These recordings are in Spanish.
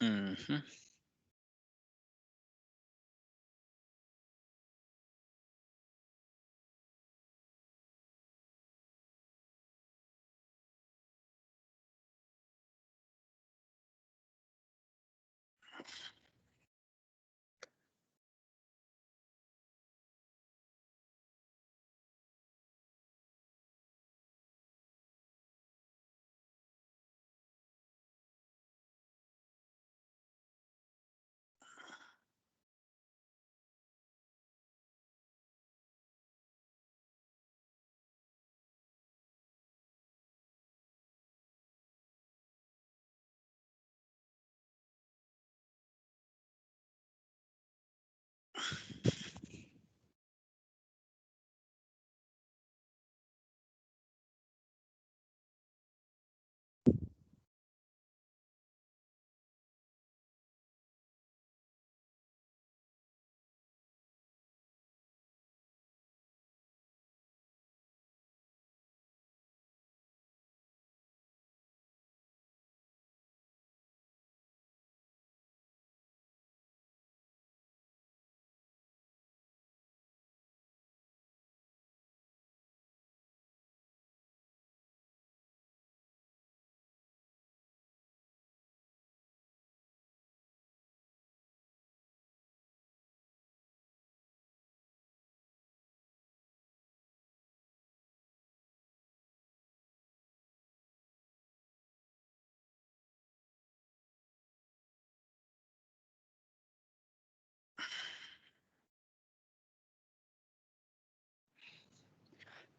Ujú.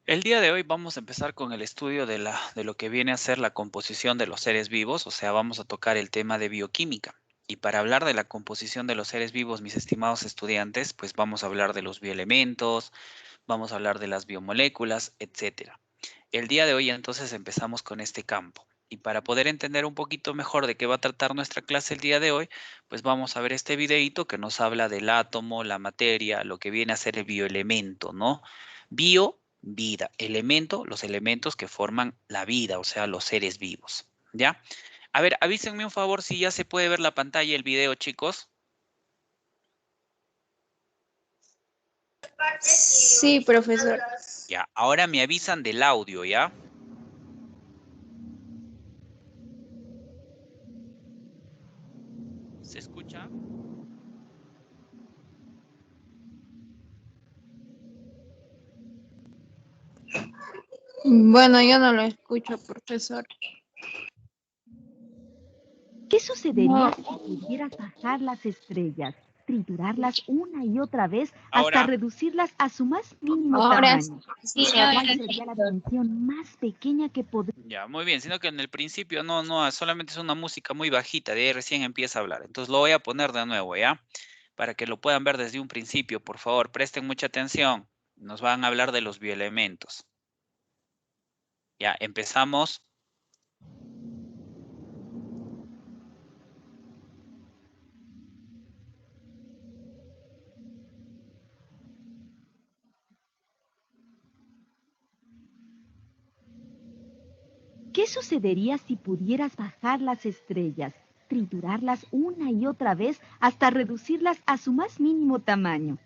El día de hoy vamos a empezar con el estudio de lo que viene a ser la composición de los seres vivos, o sea, vamos a tocar el tema de bioquímica. Y para hablar de la composición de los seres vivos, mis estimados estudiantes, pues vamos a hablar de los bioelementos, vamos a hablar de las biomoléculas, etcétera. El día de hoy entonces empezamos con este campo. Y para poder entender un poquito mejor de qué va a tratar nuestra clase el día de hoy, pues vamos a ver este videíto que nos habla del átomo, la materia, lo que viene a ser el bioelemento, ¿no? Bio, vida, elemento, los elementos que forman la vida, o sea, los seres vivos, ¿ya? A ver, avísenme un favor si ya se puede ver la pantalla, el video, chicos. Sí, profesor. Ya, ahora me avisan del audio, ¿ya? ¿Se escucha? Bueno, yo no lo escucho, profesor. ¿Qué sucedería No. si pudieras bajar las estrellas, triturarlas una y otra vez hasta Ahora. reducirlas a su más mínimo Ahora tamaño? sí, ¿Cuál sería la dimensión más pequeña que podría? Ya, muy bien, sino que en el principio no, solamente es una música muy bajita, de ahí recién empieza a hablar. Entonces lo voy a poner de nuevo, ¿ya? Para que lo puedan ver desde un principio, por favor, presten mucha atención. Nos van a hablar de los bioelementos. Ya, empezamos. ¿Qué sucedería si pudieras bajar las estrellas, triturarlas una y otra vez hasta reducirlas a su más mínimo tamaño?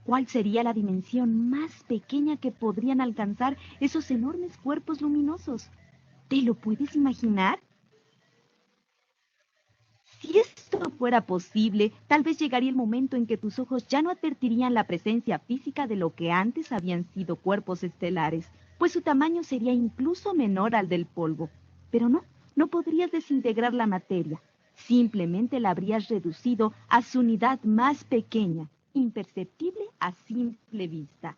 ¿Cuál sería la dimensión más pequeña que podrían alcanzar esos enormes cuerpos luminosos? ¿Te lo puedes imaginar? Si esto fuera posible, tal vez llegaría el momento en que tus ojos ya no advertirían la presencia física de lo que antes habían sido cuerpos estelares, pues su tamaño sería incluso menor al del polvo. Pero no podrías desintegrar la materia. Simplemente la habrías reducido a su unidad más pequeña, imperceptible a simple vista.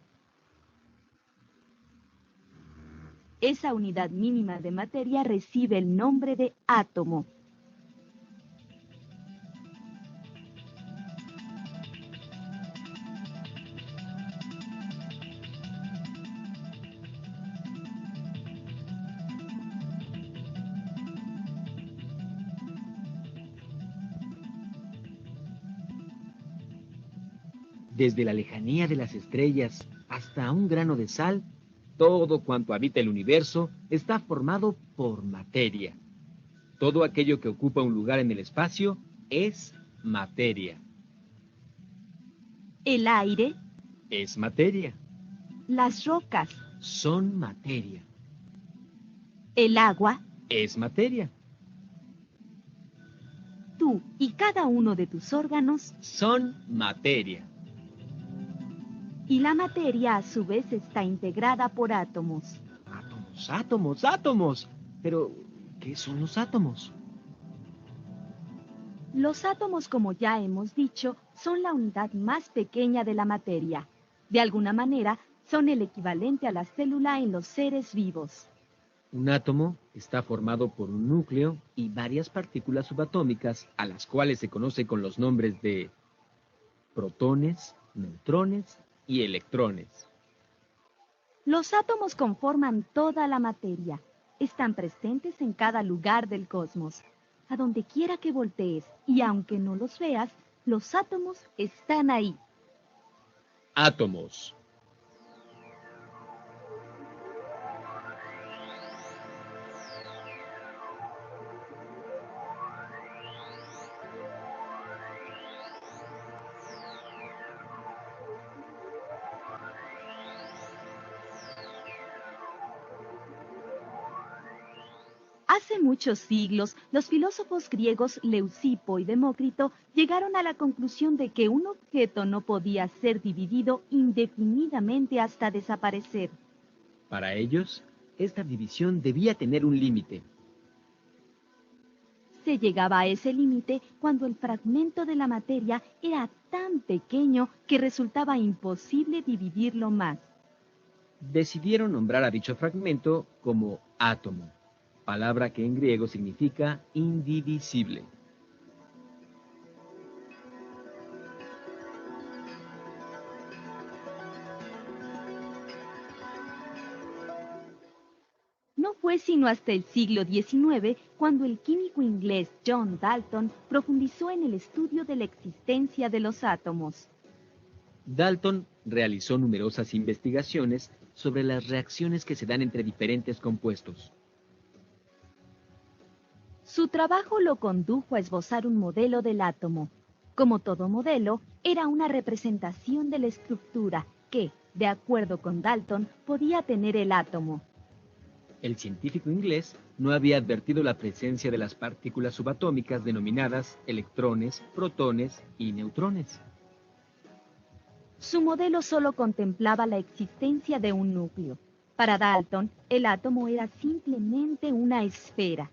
Esa unidad mínima de materia recibe el nombre de átomo. Desde la lejanía de las estrellas hasta un grano de sal, todo cuanto habita el universo está formado por materia. Todo aquello que ocupa un lugar en el espacio es materia. El aire, Es materia. las rocas, Son materia. el agua, Es materia. tú y cada uno de tus órganos, Son materia. y la materia a su vez está integrada por átomos. Átomos, átomos, átomos. Pero, ¿qué son los átomos? Los átomos, como ya hemos dicho, son la unidad más pequeña de la materia. De alguna manera, son el equivalente a la célula en los seres vivos. Un átomo está formado por un núcleo y varias partículas subatómicas, a las cuales se conoce con los nombres de protones, neutrones y electrones. Los átomos conforman toda la materia. Están presentes en cada lugar del cosmos. A donde quiera que voltees, y aunque no los veas, los átomos están ahí. Átomos. Hace muchos siglos, los filósofos griegos Leucipo y Demócrito llegaron a la conclusión de que un objeto no podía ser dividido indefinidamente hasta desaparecer. Para ellos, esta división debía tener un límite. Se llegaba a ese límite cuando el fragmento de la materia era tan pequeño que resultaba imposible dividirlo más. Decidieron nombrar a dicho fragmento como átomo, palabra que en griego significa indivisible. No fue sino hasta el siglo XIX cuando el químico inglés John Dalton profundizó en el estudio de la existencia de los átomos. Dalton realizó numerosas investigaciones sobre las reacciones que se dan entre diferentes compuestos. Su trabajo lo condujo a esbozar un modelo del átomo. Como todo modelo, era una representación de la estructura que, de acuerdo con Dalton, podía tener el átomo. El científico inglés no había advertido la presencia de las partículas subatómicas denominadas electrones, protones y neutrones. Su modelo solo contemplaba la existencia de un núcleo. Para Dalton, el átomo era simplemente una esfera.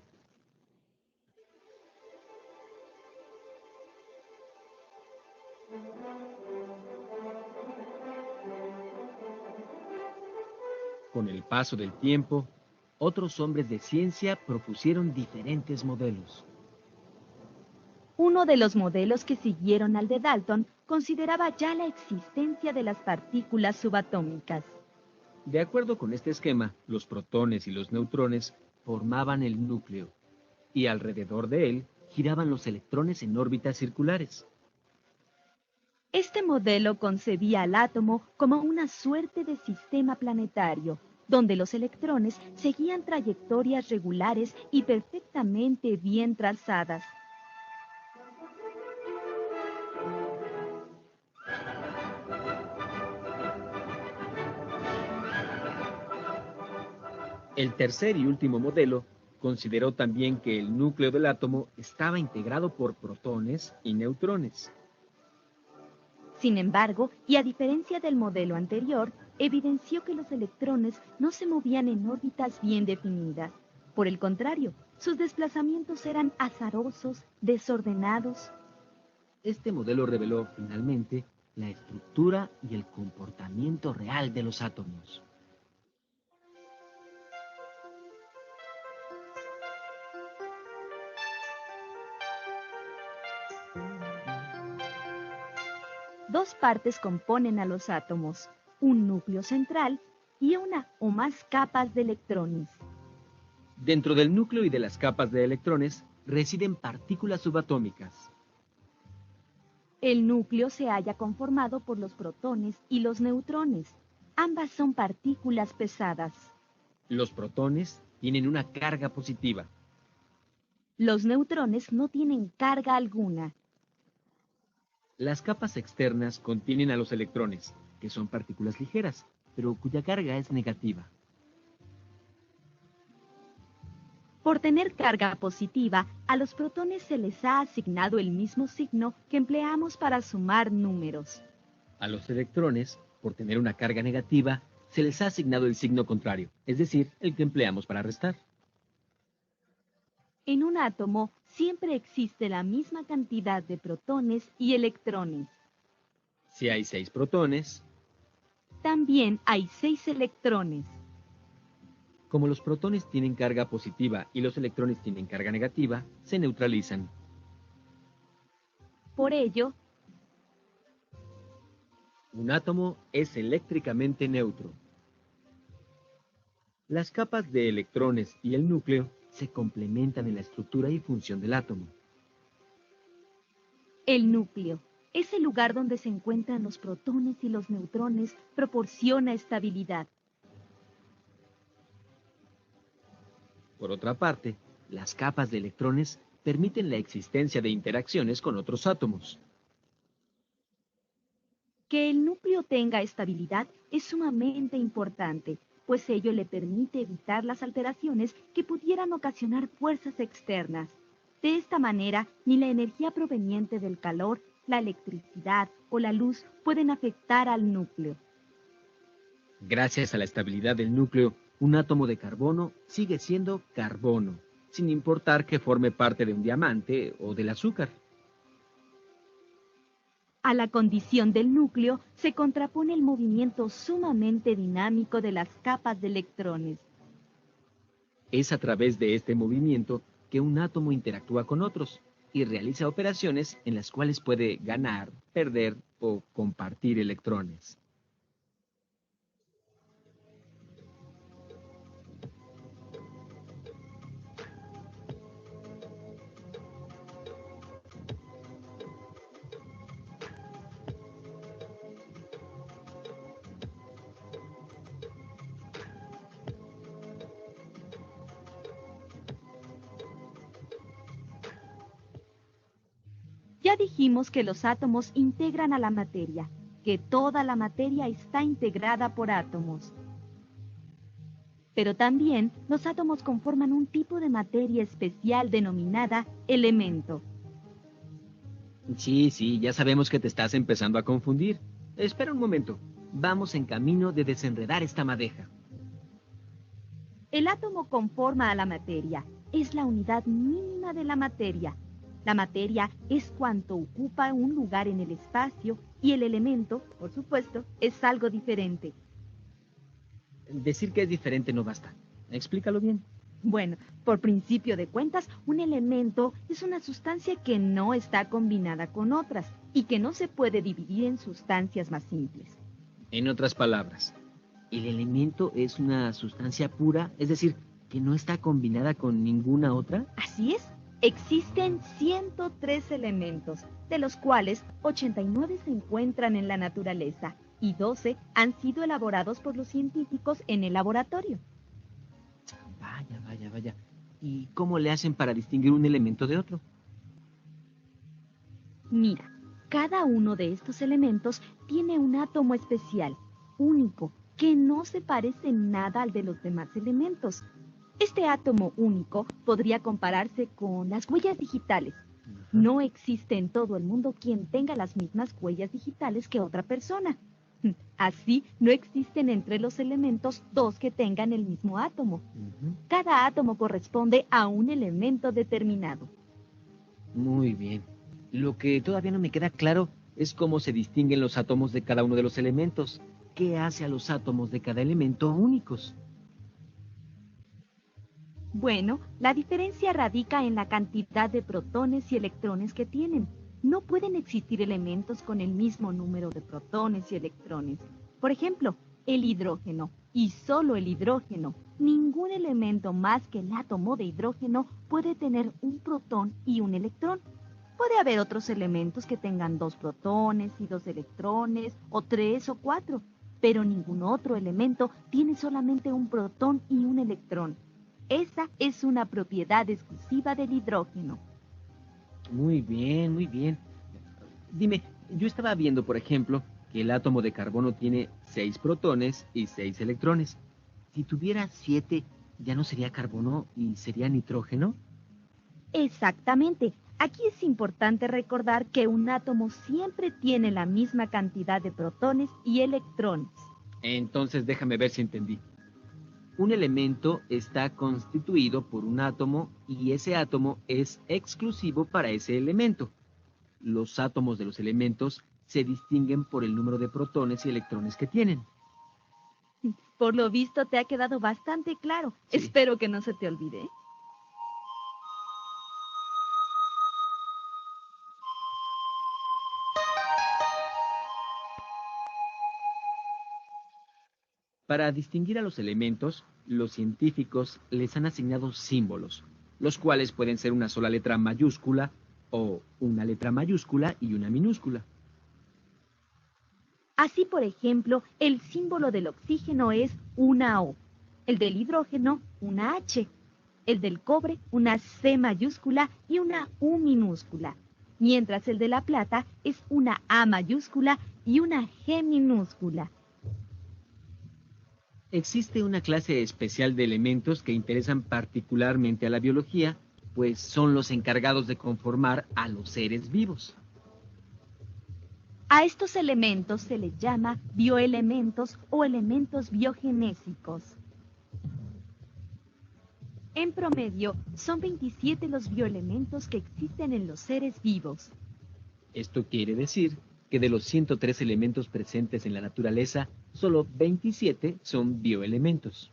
Con el paso del tiempo, otros hombres de ciencia propusieron diferentes modelos. Uno de los modelos que siguieron al de Dalton consideraba ya la existencia de las partículas subatómicas. De acuerdo con este esquema, los protones y los neutrones formaban el núcleo, y alrededor de él giraban los electrones en órbitas circulares. Este modelo concebía al átomo como una suerte de sistema planetario, donde los electrones seguían trayectorias regulares y perfectamente bien trazadas. El tercer y último modelo consideró también que el núcleo del átomo estaba integrado por protones y neutrones. Sin embargo, y a diferencia del modelo anterior, evidenció que los electrones no se movían en órbitas bien definidas. Por el contrario, sus desplazamientos eran azarosos, desordenados. Este modelo reveló finalmente la estructura y el comportamiento real de los átomos. Dos partes componen a los átomos, un núcleo central y una o más capas de electrones. Dentro del núcleo y de las capas de electrones residen partículas subatómicas. El núcleo se halla conformado por los protones y los neutrones. Ambas son partículas pesadas. Los protones tienen una carga positiva. Los neutrones no tienen carga alguna. Las capas externas contienen a los electrones, que son partículas ligeras, pero cuya carga es negativa. Por tener carga positiva, a los protones se les ha asignado el mismo signo que empleamos para sumar números. A los electrones, por tener una carga negativa, se les ha asignado el signo contrario, es decir, el que empleamos para restar. En un átomo siempre existe la misma cantidad de protones y electrones. Si hay 6 protones, También hay 6 electrones. como los protones tienen carga positiva y los electrones tienen carga negativa, se neutralizan. Por ello, Un átomo es eléctricamente neutro. Las capas de electrones y el núcleo se complementan en la estructura y función del átomo. el núcleo, ese lugar donde se encuentran los protones y los neutrones, proporciona estabilidad. Por otra parte, las capas de electrones permiten la existencia de interacciones con otros átomos. Que el núcleo tenga estabilidad es sumamente importante, pues ello le permite evitar las alteraciones que pudieran ocasionar fuerzas externas. De esta manera, ni la energía proveniente del calor, la electricidad o la luz pueden afectar al núcleo. Gracias a la estabilidad del núcleo, un átomo de carbono sigue siendo carbono, sin importar que forme parte de un diamante o del azúcar. A la condición del núcleo se contrapone el movimiento sumamente dinámico de las capas de electrones. Es a través de este movimiento que un átomo interactúa con otros y realiza operaciones en las cuales puede ganar, perder o compartir electrones. Ya dijimos que los átomos integran a la materia, que toda la materia está integrada por átomos. Pero también los átomos conforman un tipo de materia especial denominada elemento. Sí, ya sabemos que te estás empezando a confundir. Espera un momento. Vamos en camino de desenredar esta madeja. El átomo conforma a la materia, es la unidad mínima de la materia. La materia es cuanto ocupa un lugar en el espacio y el elemento, por supuesto, es algo diferente. Decir que es diferente no basta. Explícalo bien. Bueno, por principio de cuentas, un elemento es una sustancia que no está combinada con otras y que no se puede dividir en sustancias más simples. En otras palabras, el elemento es una sustancia pura, es decir, que no está combinada con ninguna otra. Así es, existen 103 elementos, de los cuales 89 se encuentran en la naturaleza y 12 han sido elaborados por los científicos en el laboratorio. Vaya. ¿Y cómo le hacen para distinguir un elemento de otro? Mira, cada uno de estos elementos tiene un átomo especial, único, que no se parece en nada al de los demás elementos. Este átomo único podría compararse con las huellas digitales. No existe en todo el mundo quien tenga las mismas huellas digitales que otra persona. Así, no existen entre los elementos dos que tengan el mismo átomo. Cada átomo corresponde a un elemento determinado. Muy bien. Lo que todavía no me queda claro es cómo se distinguen los átomos de cada uno de los elementos. ¿Qué hace a los átomos de cada elemento únicos? Bueno, la diferencia radica en la cantidad de protones y electrones que tienen. No pueden existir elementos con el mismo número de protones y electrones. Por ejemplo, el hidrógeno, y solo el hidrógeno. Ningún elemento más que el átomo de hidrógeno puede tener un protón y un electrón. Puede haber otros elementos que tengan 2 protones y 2 electrones, o 3 o 4, pero ningún otro elemento tiene solamente un protón y un electrón. Esa es una propiedad exclusiva del hidrógeno. Muy bien, muy bien. Dime, yo estaba viendo, por ejemplo, que el átomo de carbono tiene 6 protones y 6 electrones. Si tuviera 7, ¿ya no sería carbono y sería nitrógeno? Exactamente. Aquí es importante recordar que un átomo siempre tiene la misma cantidad de protones y electrones. Entonces déjame ver si entendí. Un elemento está constituido por un átomo y ese átomo es exclusivo para ese elemento. Los átomos de los elementos se distinguen por el número de protones y electrones que tienen. Por lo visto te ha quedado bastante claro. Sí. Espero que no se te olvide. Para distinguir a los elementos, los científicos les han asignado símbolos, los cuales pueden ser una sola letra mayúscula o una letra mayúscula y una minúscula. Así, por ejemplo, el símbolo del oxígeno es una O, el del hidrógeno una H, el del cobre una C mayúscula y una U minúscula, mientras el de la plata es una A mayúscula y una G minúscula. Existe una clase especial de elementos que interesan particularmente a la biología, pues son los encargados de conformar a los seres vivos. A estos elementos se les llama bioelementos o elementos biogenésicos. En promedio, son 27 los bioelementos que existen en los seres vivos. Esto quiere decir que de los 103 elementos presentes en la naturaleza, solo 27 son bioelementos.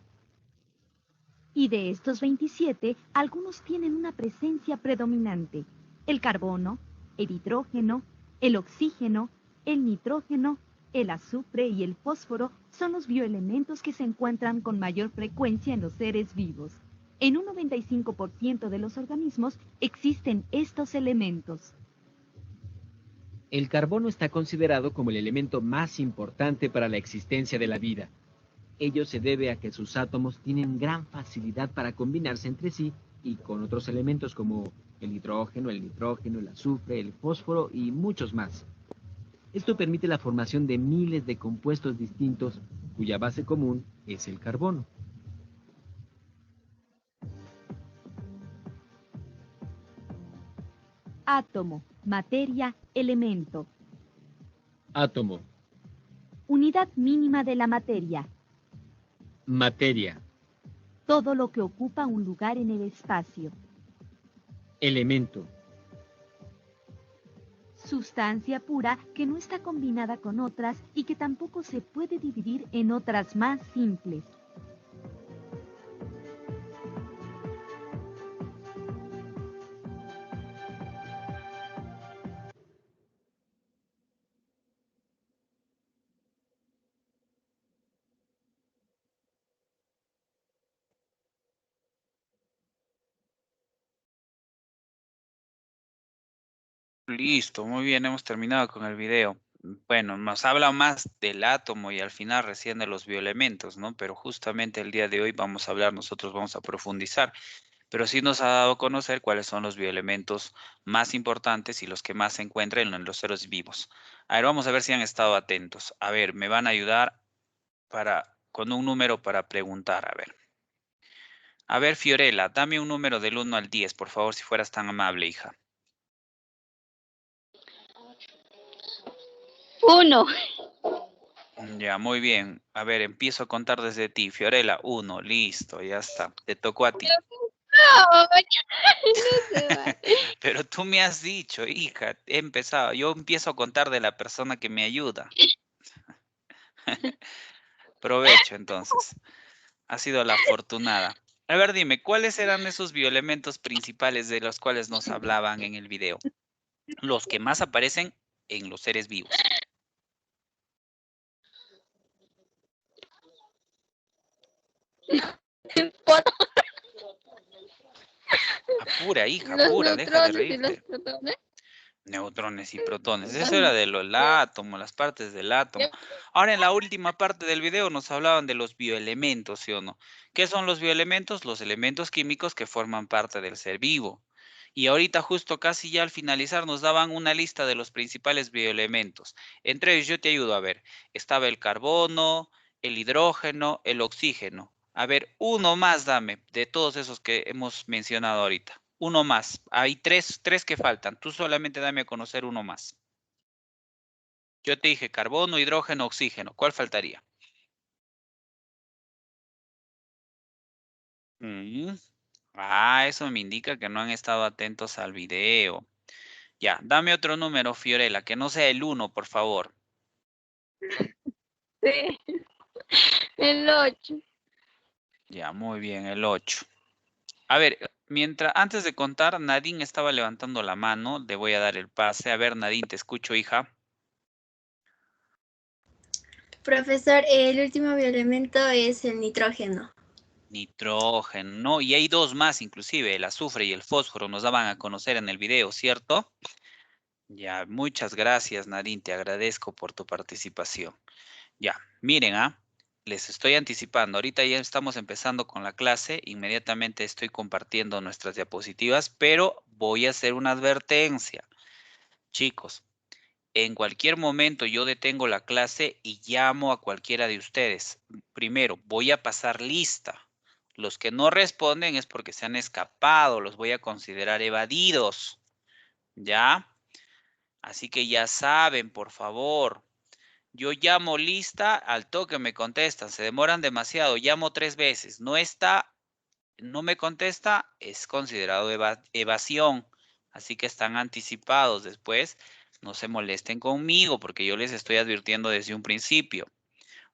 Y de estos 27, algunos tienen una presencia predominante. El carbono, el hidrógeno, el oxígeno, el nitrógeno, el azufre y el fósforo son los bioelementos que se encuentran con mayor frecuencia en los seres vivos. En un 95% de los organismos existen estos elementos. El carbono está considerado como el elemento más importante para la existencia de la vida. Ello se debe a que sus átomos tienen gran facilidad para combinarse entre sí y con otros elementos como el hidrógeno, el nitrógeno, el azufre, el fósforo y muchos más. Esto permite la formación de miles de compuestos distintos cuya base común es el carbono. Átomo, materia, elemento. Átomo, Unidad mínima de la materia. materia, Todo lo que ocupa un lugar en el espacio. elemento, Sustancia pura que no está combinada con otras y que tampoco se puede dividir en otras más simples. Listo, muy bien, hemos terminado con el video. Bueno, nos habla más del átomo y al final recién de los bioelementos, ¿no? Pero justamente el día de hoy vamos a hablar, nosotros vamos a profundizar, pero sí nos ha dado a conocer cuáles son los bioelementos más importantes y los que más se encuentran en los seres vivos. A ver, vamos a ver si han estado atentos. A ver, me van a ayudar con un número para preguntar, a ver. A ver, Fiorella, dame un número del 1 al 10, por favor, si fueras tan amable, hija. 1. Ya, muy bien. A ver, empiezo a contar desde ti. Fiorella, 1, listo, ya está. Te tocó a ti. No se va. Pero tú me has dicho, hija, he empezado. Yo empiezo a contar de la persona que me ayuda. Provecho, entonces. Ha sido la afortunada. A ver, dime, ¿cuáles eran esos bioelementos principales de los cuales nos hablaban en el video? Los que más aparecen en los seres vivos. Apura, hija, Los apura, deja de neutrones y los reírte. protones. Neutrones y protones. Eso era de del átomo, las partes del átomo. Ahora, en la última parte del video nos hablaban de los bioelementos, ¿sí o no? ¿Qué son los bioelementos? Los elementos químicos que forman parte del ser vivo. Y ahorita, justo casi ya al finalizar, nos daban una lista de los principales bioelementos. Entre ellos, yo te ayudo a ver. Estaba el carbono, el hidrógeno, el oxígeno. A ver, uno más dame de todos esos que hemos mencionado ahorita. Uno más. Hay tres que faltan. Tú solamente dame a conocer uno más. Yo te dije carbono, hidrógeno, oxígeno. ¿Cuál faltaría? Mm. Ah, eso me indica que no han estado atentos al video. Ya, dame otro número, Fiorella, que no sea el 1, por favor. Sí, el 8. Ya, muy bien, el 8. A ver, antes de contar, Nadine estaba levantando la mano. Le voy a dar el pase. A ver, Nadine, te escucho, hija. Profesor, el último bioelemento es el nitrógeno. Nitrógeno, ¿no? Y hay dos más, inclusive, el azufre y el fósforo nos daban a conocer en el video, ¿cierto? Ya, muchas gracias, Nadine, te agradezco por tu participación. Ya, miren, les estoy anticipando, ahorita ya estamos empezando con la clase, inmediatamente estoy compartiendo nuestras diapositivas, pero voy a hacer una advertencia. Chicos, en cualquier momento yo detengo la clase y llamo a cualquiera de ustedes. Primero, voy a pasar lista. Los que no responden es porque se han escapado, los voy a considerar evadidos. ¿Ya? Así que ya saben, por favor. Yo llamo lista, al toque me contestan. Se demoran demasiado. Llamo 3 veces. No está, no me contesta, es considerado evasión. Así que están anticipados. Después, no se molesten conmigo porque yo les estoy advirtiendo desde un principio.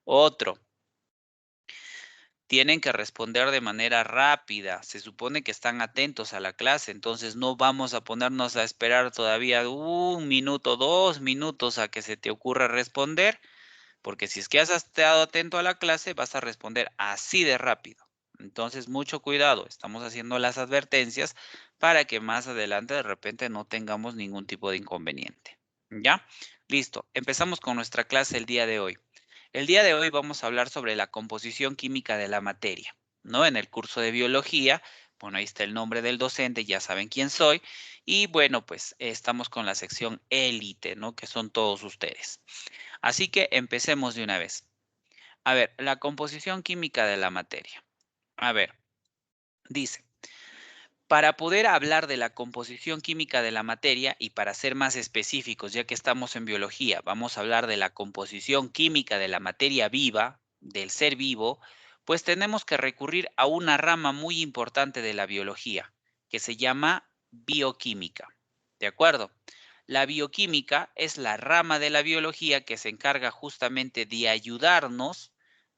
Otro. Tienen que responder de manera rápida. Se supone que están atentos a la clase, entonces no vamos a ponernos a esperar todavía 1 minuto, 2 minutos a que se te ocurra responder, porque si es que has estado atento a la clase, vas a responder así de rápido. Entonces, mucho cuidado. Estamos haciendo las advertencias para que más adelante de repente no tengamos ningún tipo de inconveniente. ¿Ya? Listo. Empezamos con nuestra clase el día de hoy. El día de hoy vamos a hablar sobre la composición química de la materia, ¿no? En el curso de biología, bueno, ahí está el nombre del docente, ya saben quién soy. Y bueno, pues estamos con la sección élite, ¿no? Que son todos ustedes. Así que empecemos de una vez. A ver, la composición química de la materia. A ver, dice, para poder hablar de la composición química de la materia y para ser más específicos, ya que estamos en biología, vamos a hablar de la composición química de la materia viva, del ser vivo, pues tenemos que recurrir a una rama muy importante de la biología, que se llama bioquímica. ¿De acuerdo? La bioquímica es la rama de la biología que se encarga justamente de ayudarnos,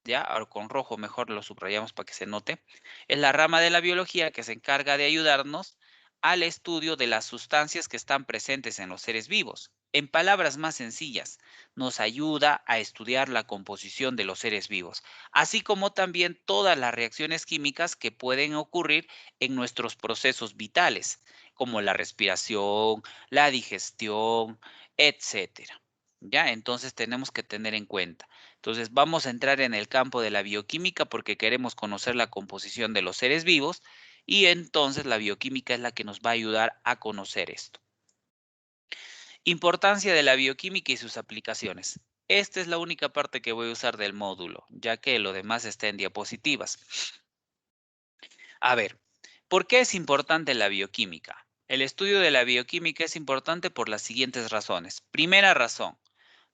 ya, ahora con rojo mejor lo subrayamos para que se note, es la rama de la biología que se encarga de ayudarnos al estudio de las sustancias que están presentes en los seres vivos. En palabras más sencillas, nos ayuda a estudiar la composición de los seres vivos, así como también todas las reacciones químicas que pueden ocurrir en nuestros procesos vitales, como la respiración, la digestión, etcétera. ¿Ya? Entonces tenemos que tener en cuenta. Entonces vamos a entrar en el campo de la bioquímica porque queremos conocer la composición de los seres vivos y entonces la bioquímica es la que nos va a ayudar a conocer esto. Importancia de la bioquímica y sus aplicaciones. Esta es la única parte que voy a usar del módulo, ya que lo demás está en diapositivas. A ver, ¿por qué es importante la bioquímica? El estudio de la bioquímica es importante por las siguientes razones. Primera razón,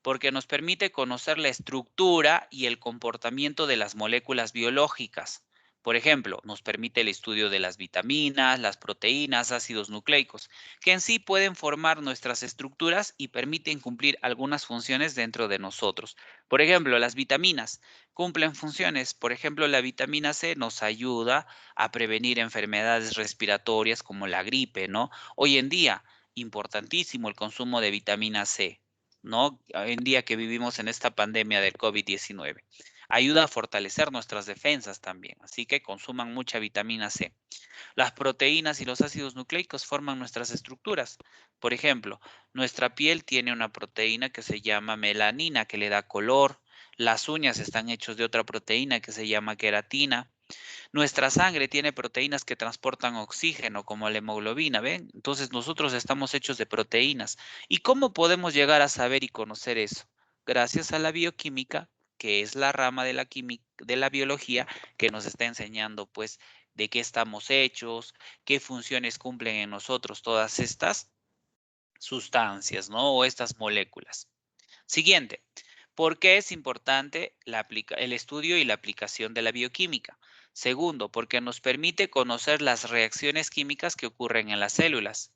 porque nos permite conocer la estructura y el comportamiento de las moléculas biológicas. Por ejemplo, nos permite el estudio de las vitaminas, las proteínas, ácidos nucleicos, que en sí pueden formar nuestras estructuras y permiten cumplir algunas funciones dentro de nosotros. Por ejemplo, las vitaminas cumplen funciones. Por ejemplo, la vitamina C nos ayuda a prevenir enfermedades respiratorias como la gripe, ¿no? Hoy en día, importantísimo el consumo de vitamina C, ¿no? Hoy en día que vivimos en esta pandemia del COVID-19. Ayuda a fortalecer nuestras defensas también, así que consuman mucha vitamina C. Las proteínas y los ácidos nucleicos forman nuestras estructuras. Por ejemplo, nuestra piel tiene una proteína que se llama melanina, que le da color. Las uñas están hechas de otra proteína que se llama queratina. Nuestra sangre tiene proteínas que transportan oxígeno, como la hemoglobina, ¿ven? Entonces nosotros estamos hechos de proteínas. ¿Y cómo podemos llegar a saber y conocer eso? Gracias a la bioquímica, que es la rama de la biología que nos está enseñando, pues, de qué estamos hechos, qué funciones cumplen en nosotros todas estas sustancias, ¿no? O estas moléculas. Siguiente. ¿Por qué es importante el estudio y la aplicación de la bioquímica? Segundo, porque nos permite conocer las reacciones químicas que ocurren en las células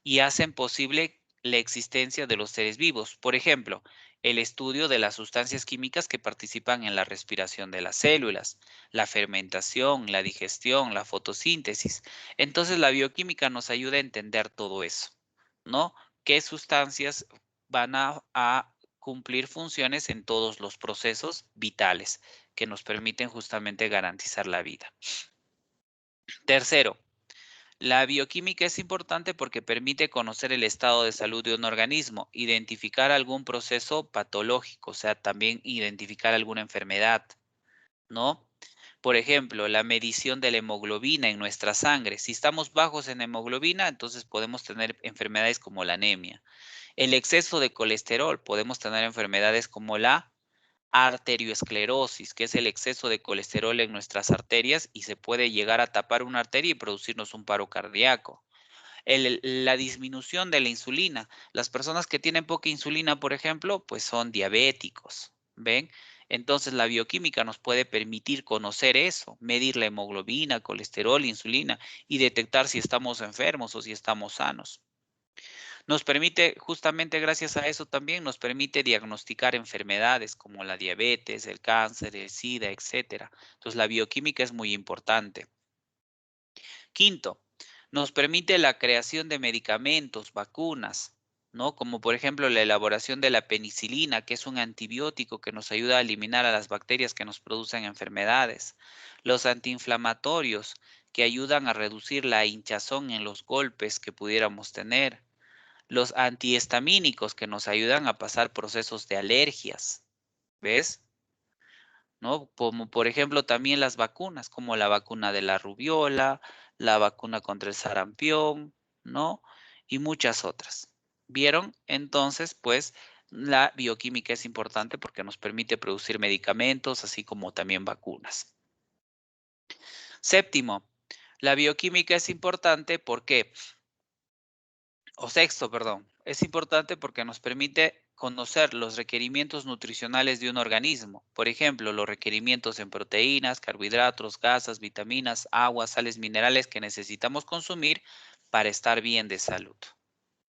y hacen posible la existencia de los seres vivos. Por ejemplo, el estudio de las sustancias químicas que participan en la respiración de las células, la fermentación, la digestión, la fotosíntesis. Entonces, la bioquímica nos ayuda a entender todo eso, ¿no? ¿Qué sustancias van a cumplir funciones en todos los procesos vitales que nos permiten justamente garantizar la vida? Tercero, la bioquímica es importante porque permite conocer el estado de salud de un organismo, identificar algún proceso patológico, o sea, también identificar alguna enfermedad, ¿no? Por ejemplo, la medición de la hemoglobina en nuestra sangre. Si estamos bajos en hemoglobina, entonces podemos tener enfermedades como la anemia. El exceso de colesterol, podemos tener enfermedades como la arteriosclerosis, que es el exceso de colesterol en nuestras arterias y se puede llegar a tapar una arteria y producirnos un paro cardíaco. La disminución de la insulina. Las personas que tienen poca insulina, por ejemplo, pues son diabéticos, ¿ven? Entonces la bioquímica nos puede permitir conocer eso, medir la hemoglobina, colesterol, insulina y detectar si estamos enfermos o si estamos sanos. Nos permite, justamente gracias a eso también, nos permite diagnosticar enfermedades como la diabetes, el cáncer, el SIDA, etcétera. Entonces, la bioquímica es muy importante. Quinto, nos permite la creación de medicamentos, vacunas, ¿no? Como por ejemplo la elaboración de la penicilina, que es un antibiótico que nos ayuda a eliminar a las bacterias que nos producen enfermedades. Los antiinflamatorios, que ayudan a reducir la hinchazón en los golpes que pudiéramos tener. Los antihistamínicos que nos ayudan a pasar procesos de alergias, ¿ves? ¿No? Como por ejemplo también las vacunas, como la vacuna de la rubiola, la vacuna contra el sarampión, ¿no? Y muchas otras. ¿Vieron? Entonces, pues la bioquímica es importante porque nos permite producir medicamentos, así como también vacunas. Séptimo, la bioquímica es importante porque sexto, perdón, es importante porque nos permite conocer los requerimientos nutricionales de un organismo. Por ejemplo, los requerimientos en proteínas, carbohidratos, grasas, vitaminas, agua, sales minerales que necesitamos consumir para estar bien de salud.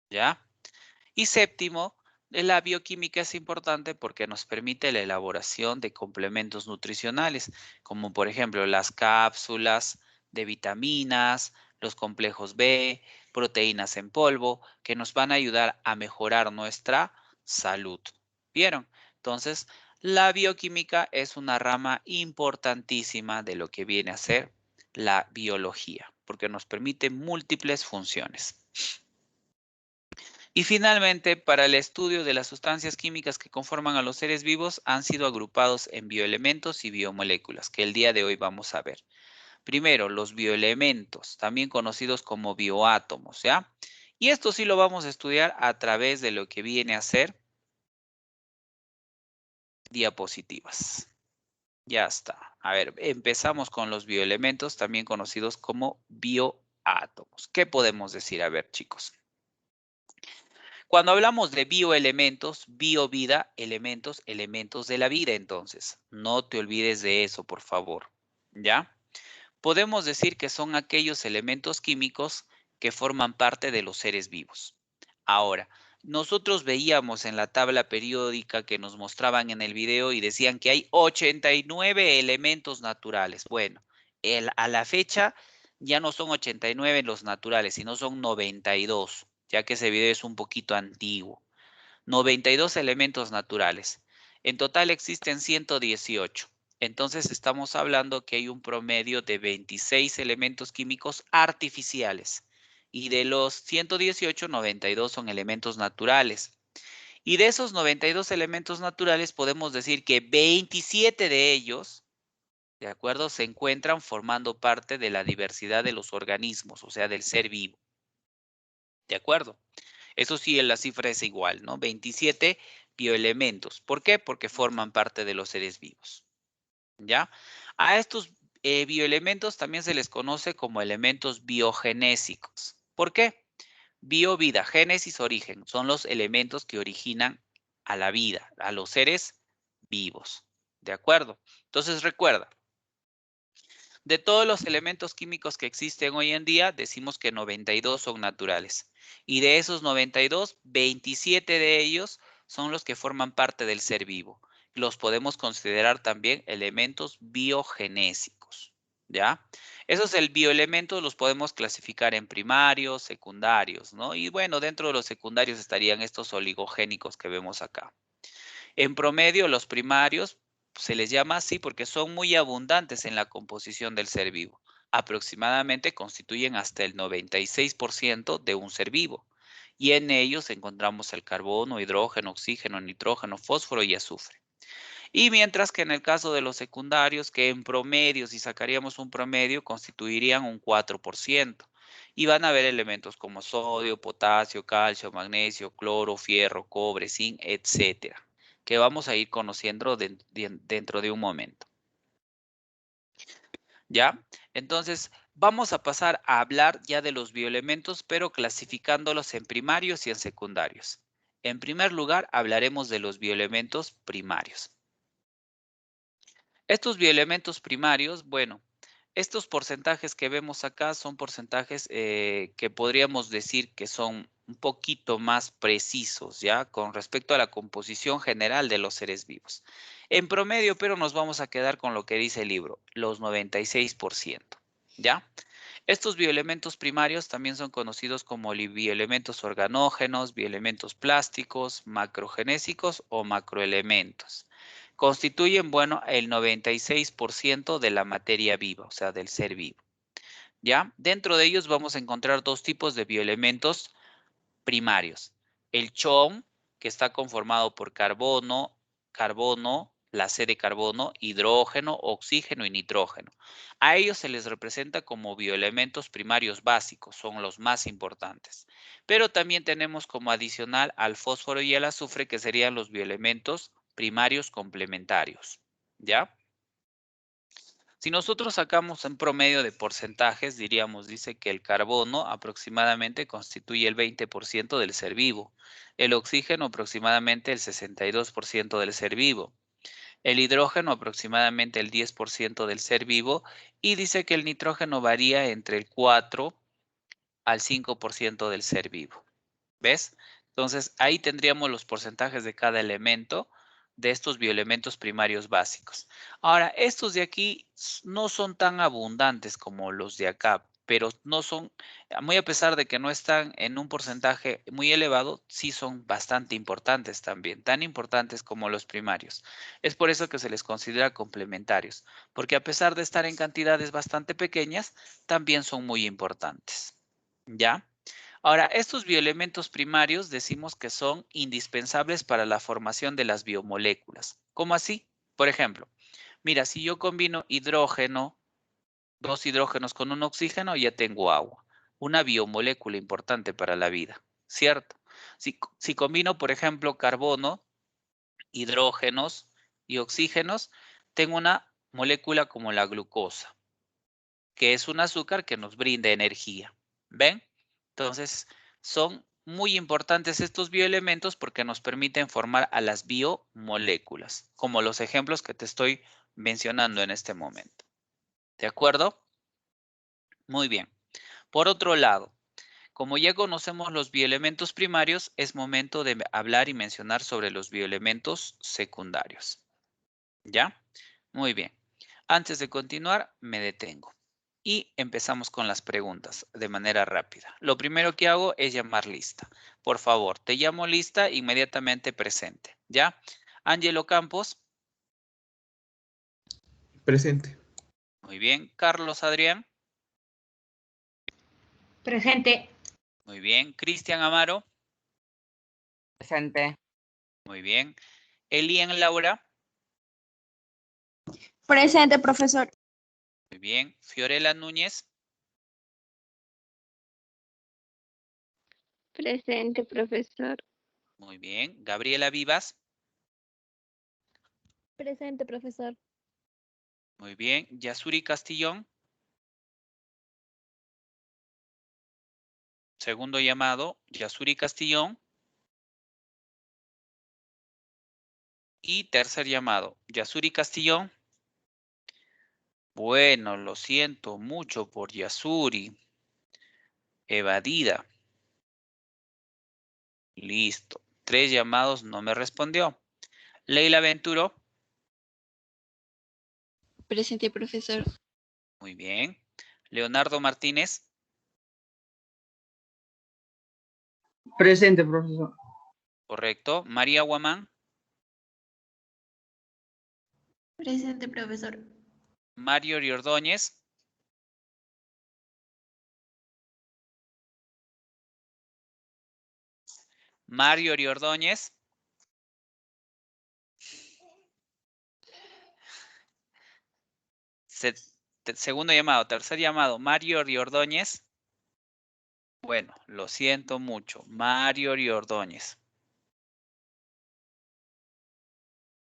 ¿Ya? Y séptimo, la bioquímica es importante porque nos permite la elaboración de complementos nutricionales, como por ejemplo las cápsulas de vitaminas, los complejos B, proteínas en polvo, que nos van a ayudar a mejorar nuestra salud. ¿Vieron? Entonces, la bioquímica es una rama importantísima de lo que viene a ser la biología, porque nos permite múltiples funciones. Y finalmente, para el estudio de las sustancias químicas que conforman a los seres vivos, han sido agrupados en bioelementos y biomoléculas, que el día de hoy vamos a ver. Primero, los bioelementos, también conocidos como bioátomos, ¿ya? Y esto sí lo vamos a estudiar a través de lo que viene a ser diapositivas. Ya está. A ver, empezamos con los bioelementos, también conocidos como bioátomos. ¿Qué podemos decir? A ver, chicos. Cuando hablamos de bioelementos, biovida, elementos, elementos de la vida, entonces. No te olvides de eso, por favor. ¿Ya? Podemos decir que son aquellos elementos químicos que forman parte de los seres vivos. Ahora, nosotros veíamos en la tabla periódica que nos mostraban en el video y decían que hay 89 elementos naturales. Bueno, a la fecha ya no son 89 los naturales, sino son 92, ya que ese video es un poquito antiguo. 92 elementos naturales. En total existen 118. Entonces estamos hablando que hay un promedio de 26 elementos químicos artificiales. Y de los 118, 92 son elementos naturales. Y de esos 92 elementos naturales podemos decir que 27 de ellos, ¿de acuerdo?, se encuentran formando parte de la diversidad de los organismos, o sea, del ser vivo. ¿De acuerdo? Eso sí, la cifra es igual, ¿no? 27 bioelementos. ¿Por qué? Porque forman parte de los seres vivos. ¿Ya? A estos bioelementos también se les conoce como elementos biogenésicos. ¿Por qué? Bio, vida, génesis, origen. Son los elementos que originan a la vida, a los seres vivos. ¿De acuerdo? Entonces recuerda, de todos los elementos químicos que existen hoy en día, decimos que 92 son naturales. Y de esos 92, 27 de ellos son los que forman parte del ser vivo. Los podemos considerar también elementos biogenésicos. ¿Ya? Esos bioelementos los podemos clasificar en primarios, secundarios, ¿no? Y bueno, dentro de los secundarios estarían estos oligogénicos que vemos acá. En promedio, los primarios se les llama así porque son muy abundantes en la composición del ser vivo. Aproximadamente constituyen hasta el 96% de un ser vivo. Y en ellos encontramos el carbono, hidrógeno, oxígeno, nitrógeno, fósforo y azufre. Y mientras que en el caso de los secundarios, que en promedio, si sacaríamos un promedio, constituirían un 4%. Y van a haber elementos como sodio, potasio, calcio, magnesio, cloro, fierro, cobre, zinc, etcétera, que vamos a ir conociendo dentro de un momento. ¿Ya? Entonces, vamos a pasar a hablar ya de los bioelementos, pero clasificándolos en primarios y en secundarios. En primer lugar, hablaremos de los bioelementos primarios. Estos bioelementos primarios, bueno, estos porcentajes que vemos acá son porcentajes que podríamos decir que son un poquito más precisos, ¿ya? Con respecto a la composición general de los seres vivos. En promedio, pero nos vamos a quedar con lo que dice el libro, los 96%, ¿ya? Estos bioelementos primarios también son conocidos como bioelementos organógenos, bioelementos plásticos, macrogenésicos o macroelementos. Constituyen, bueno, el 96% de la materia viva, o sea, del ser vivo. ¿Ya? Dentro de ellos vamos a encontrar dos tipos de bioelementos primarios. El CHON, que está conformado por carbono, la C de carbono, hidrógeno, oxígeno y nitrógeno. A ellos se les representa como bioelementos primarios básicos, son los más importantes. Pero también tenemos como adicional al fósforo y al azufre, que serían los bioelementos primarios complementarios. ¿Ya? Si nosotros sacamos un promedio de porcentajes, diríamos, dice que el carbono aproximadamente constituye el 20% del ser vivo, el oxígeno aproximadamente el 62% del ser vivo, el hidrógeno aproximadamente el 10% del ser vivo y dice que el nitrógeno varía entre el 4 al 5% del ser vivo. ¿Ves? Entonces, ahí tendríamos los porcentajes de cada elemento de estos bioelementos primarios básicos. Ahora, estos de aquí no son tan abundantes como los de acá, pero no son, muy a pesar de que no están en un porcentaje muy elevado, sí son bastante importantes también, tan importantes como los primarios. Es por eso que se les considera complementarios, porque a pesar de estar en cantidades bastante pequeñas, también son muy importantes. ¿Ya? Ahora, estos bioelementos primarios decimos que son indispensables para la formación de las biomoléculas. ¿Cómo así? Por ejemplo, mira, si yo combino hidrógeno, dos hidrógenos con un oxígeno, ya tengo agua. Una biomolécula importante para la vida, ¿cierto? Si combino, por ejemplo, carbono, hidrógenos y oxígenos, tengo una molécula como la glucosa, que es un azúcar que nos brinda energía. ¿Ven? Entonces, son muy importantes estos bioelementos porque nos permiten formar a las biomoléculas, como los ejemplos que te estoy mencionando en este momento. ¿De acuerdo? Muy bien. Por otro lado, como ya conocemos los bioelementos primarios, es momento de hablar y mencionar sobre los bioelementos secundarios. ¿Ya? Muy bien. Antes de continuar, me detengo. Y empezamos con las preguntas de manera rápida. Lo primero que hago es llamar lista. Por favor, te llamo lista inmediatamente presente. ¿Ya? Ángelo Campos. Presente. Muy bien. Carlos Adrián. Presente. Muy bien. Cristian Amaro. Presente. Muy bien. Elian Laura. Presente, profesor. Muy bien. Fiorella Núñez. Presente, profesor. Muy bien. Gabriela Vivas. Presente, profesor. Muy bien. Yasuri Castillón. Segundo llamado, Yasuri Castillón. Y tercer llamado, Yasuri Castillón. Bueno, lo siento mucho por Yasuri. Evadida. Listo. 3 llamados, no me respondió. Leila Venturo. Presente, profesor. Muy bien. Leonardo Martínez. Presente, profesor. Correcto. María Guamán. Presente, profesor. Mario Riordóñez. Mario Riordóñez. Segundo llamado, tercer llamado, Mario Riordóñez. Bueno, lo siento mucho. Mario Riordóñez.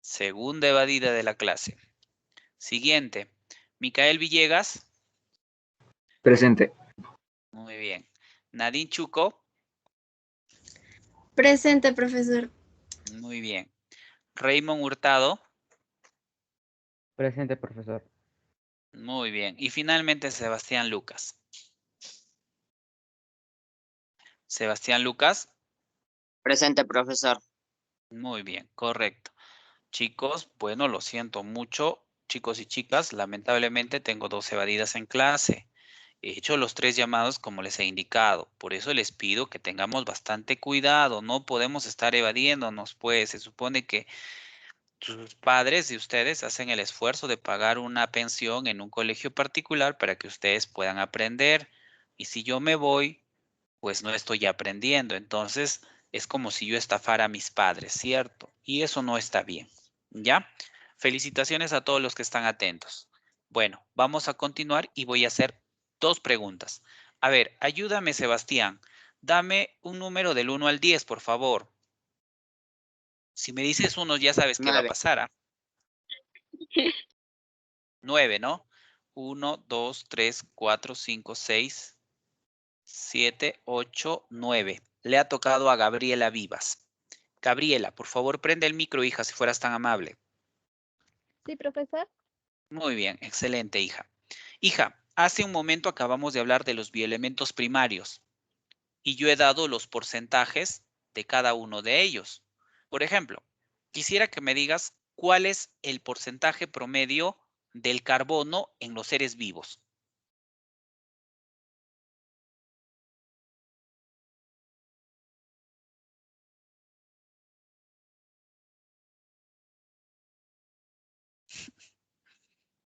Segunda evadida de la clase. Siguiente. Micael Villegas. Presente. Muy bien. Nadine Chuco. Presente, profesor. Muy bien. Raymond Hurtado. Presente, profesor. Muy bien. Y finalmente Sebastián Lucas. Sebastián Lucas. Presente, profesor. Muy bien, correcto. Chicos, bueno, lo siento mucho. Chicos y chicas, lamentablemente tengo 2 evadidas en clase. He hecho los 3 llamados como les he indicado. Por eso les pido que tengamos bastante cuidado. No podemos estar evadiéndonos, pues se supone que sus padres y ustedes hacen el esfuerzo de pagar una pensión en un colegio particular para que ustedes puedan aprender. Y si yo me voy, pues no estoy aprendiendo. Entonces es como si yo estafara a mis padres, ¿cierto? Y eso no está bien. ¿Ya? Felicitaciones a todos los que están atentos. Bueno, vamos a continuar y voy a hacer 2 preguntas. A ver, ayúdame, Sebastián. Dame un número del 1 al 10, por favor. Si me dices 1, ya sabes qué va a 9. pasar, ¿ah? 9, ¿no? 1, 2, 3, 4, 5, 6, 7, 8, 9. Le ha tocado a Gabriela Vivas. Gabriela, por favor, prende el micro, hija, si fueras tan amable. Sí, profesor. Muy bien, excelente, hija. Hija, hace un momento acabamos de hablar de los bioelementos primarios y yo he dado los porcentajes de cada uno de ellos. Por ejemplo, quisiera que me digas cuál es el porcentaje promedio del carbono en los seres vivos.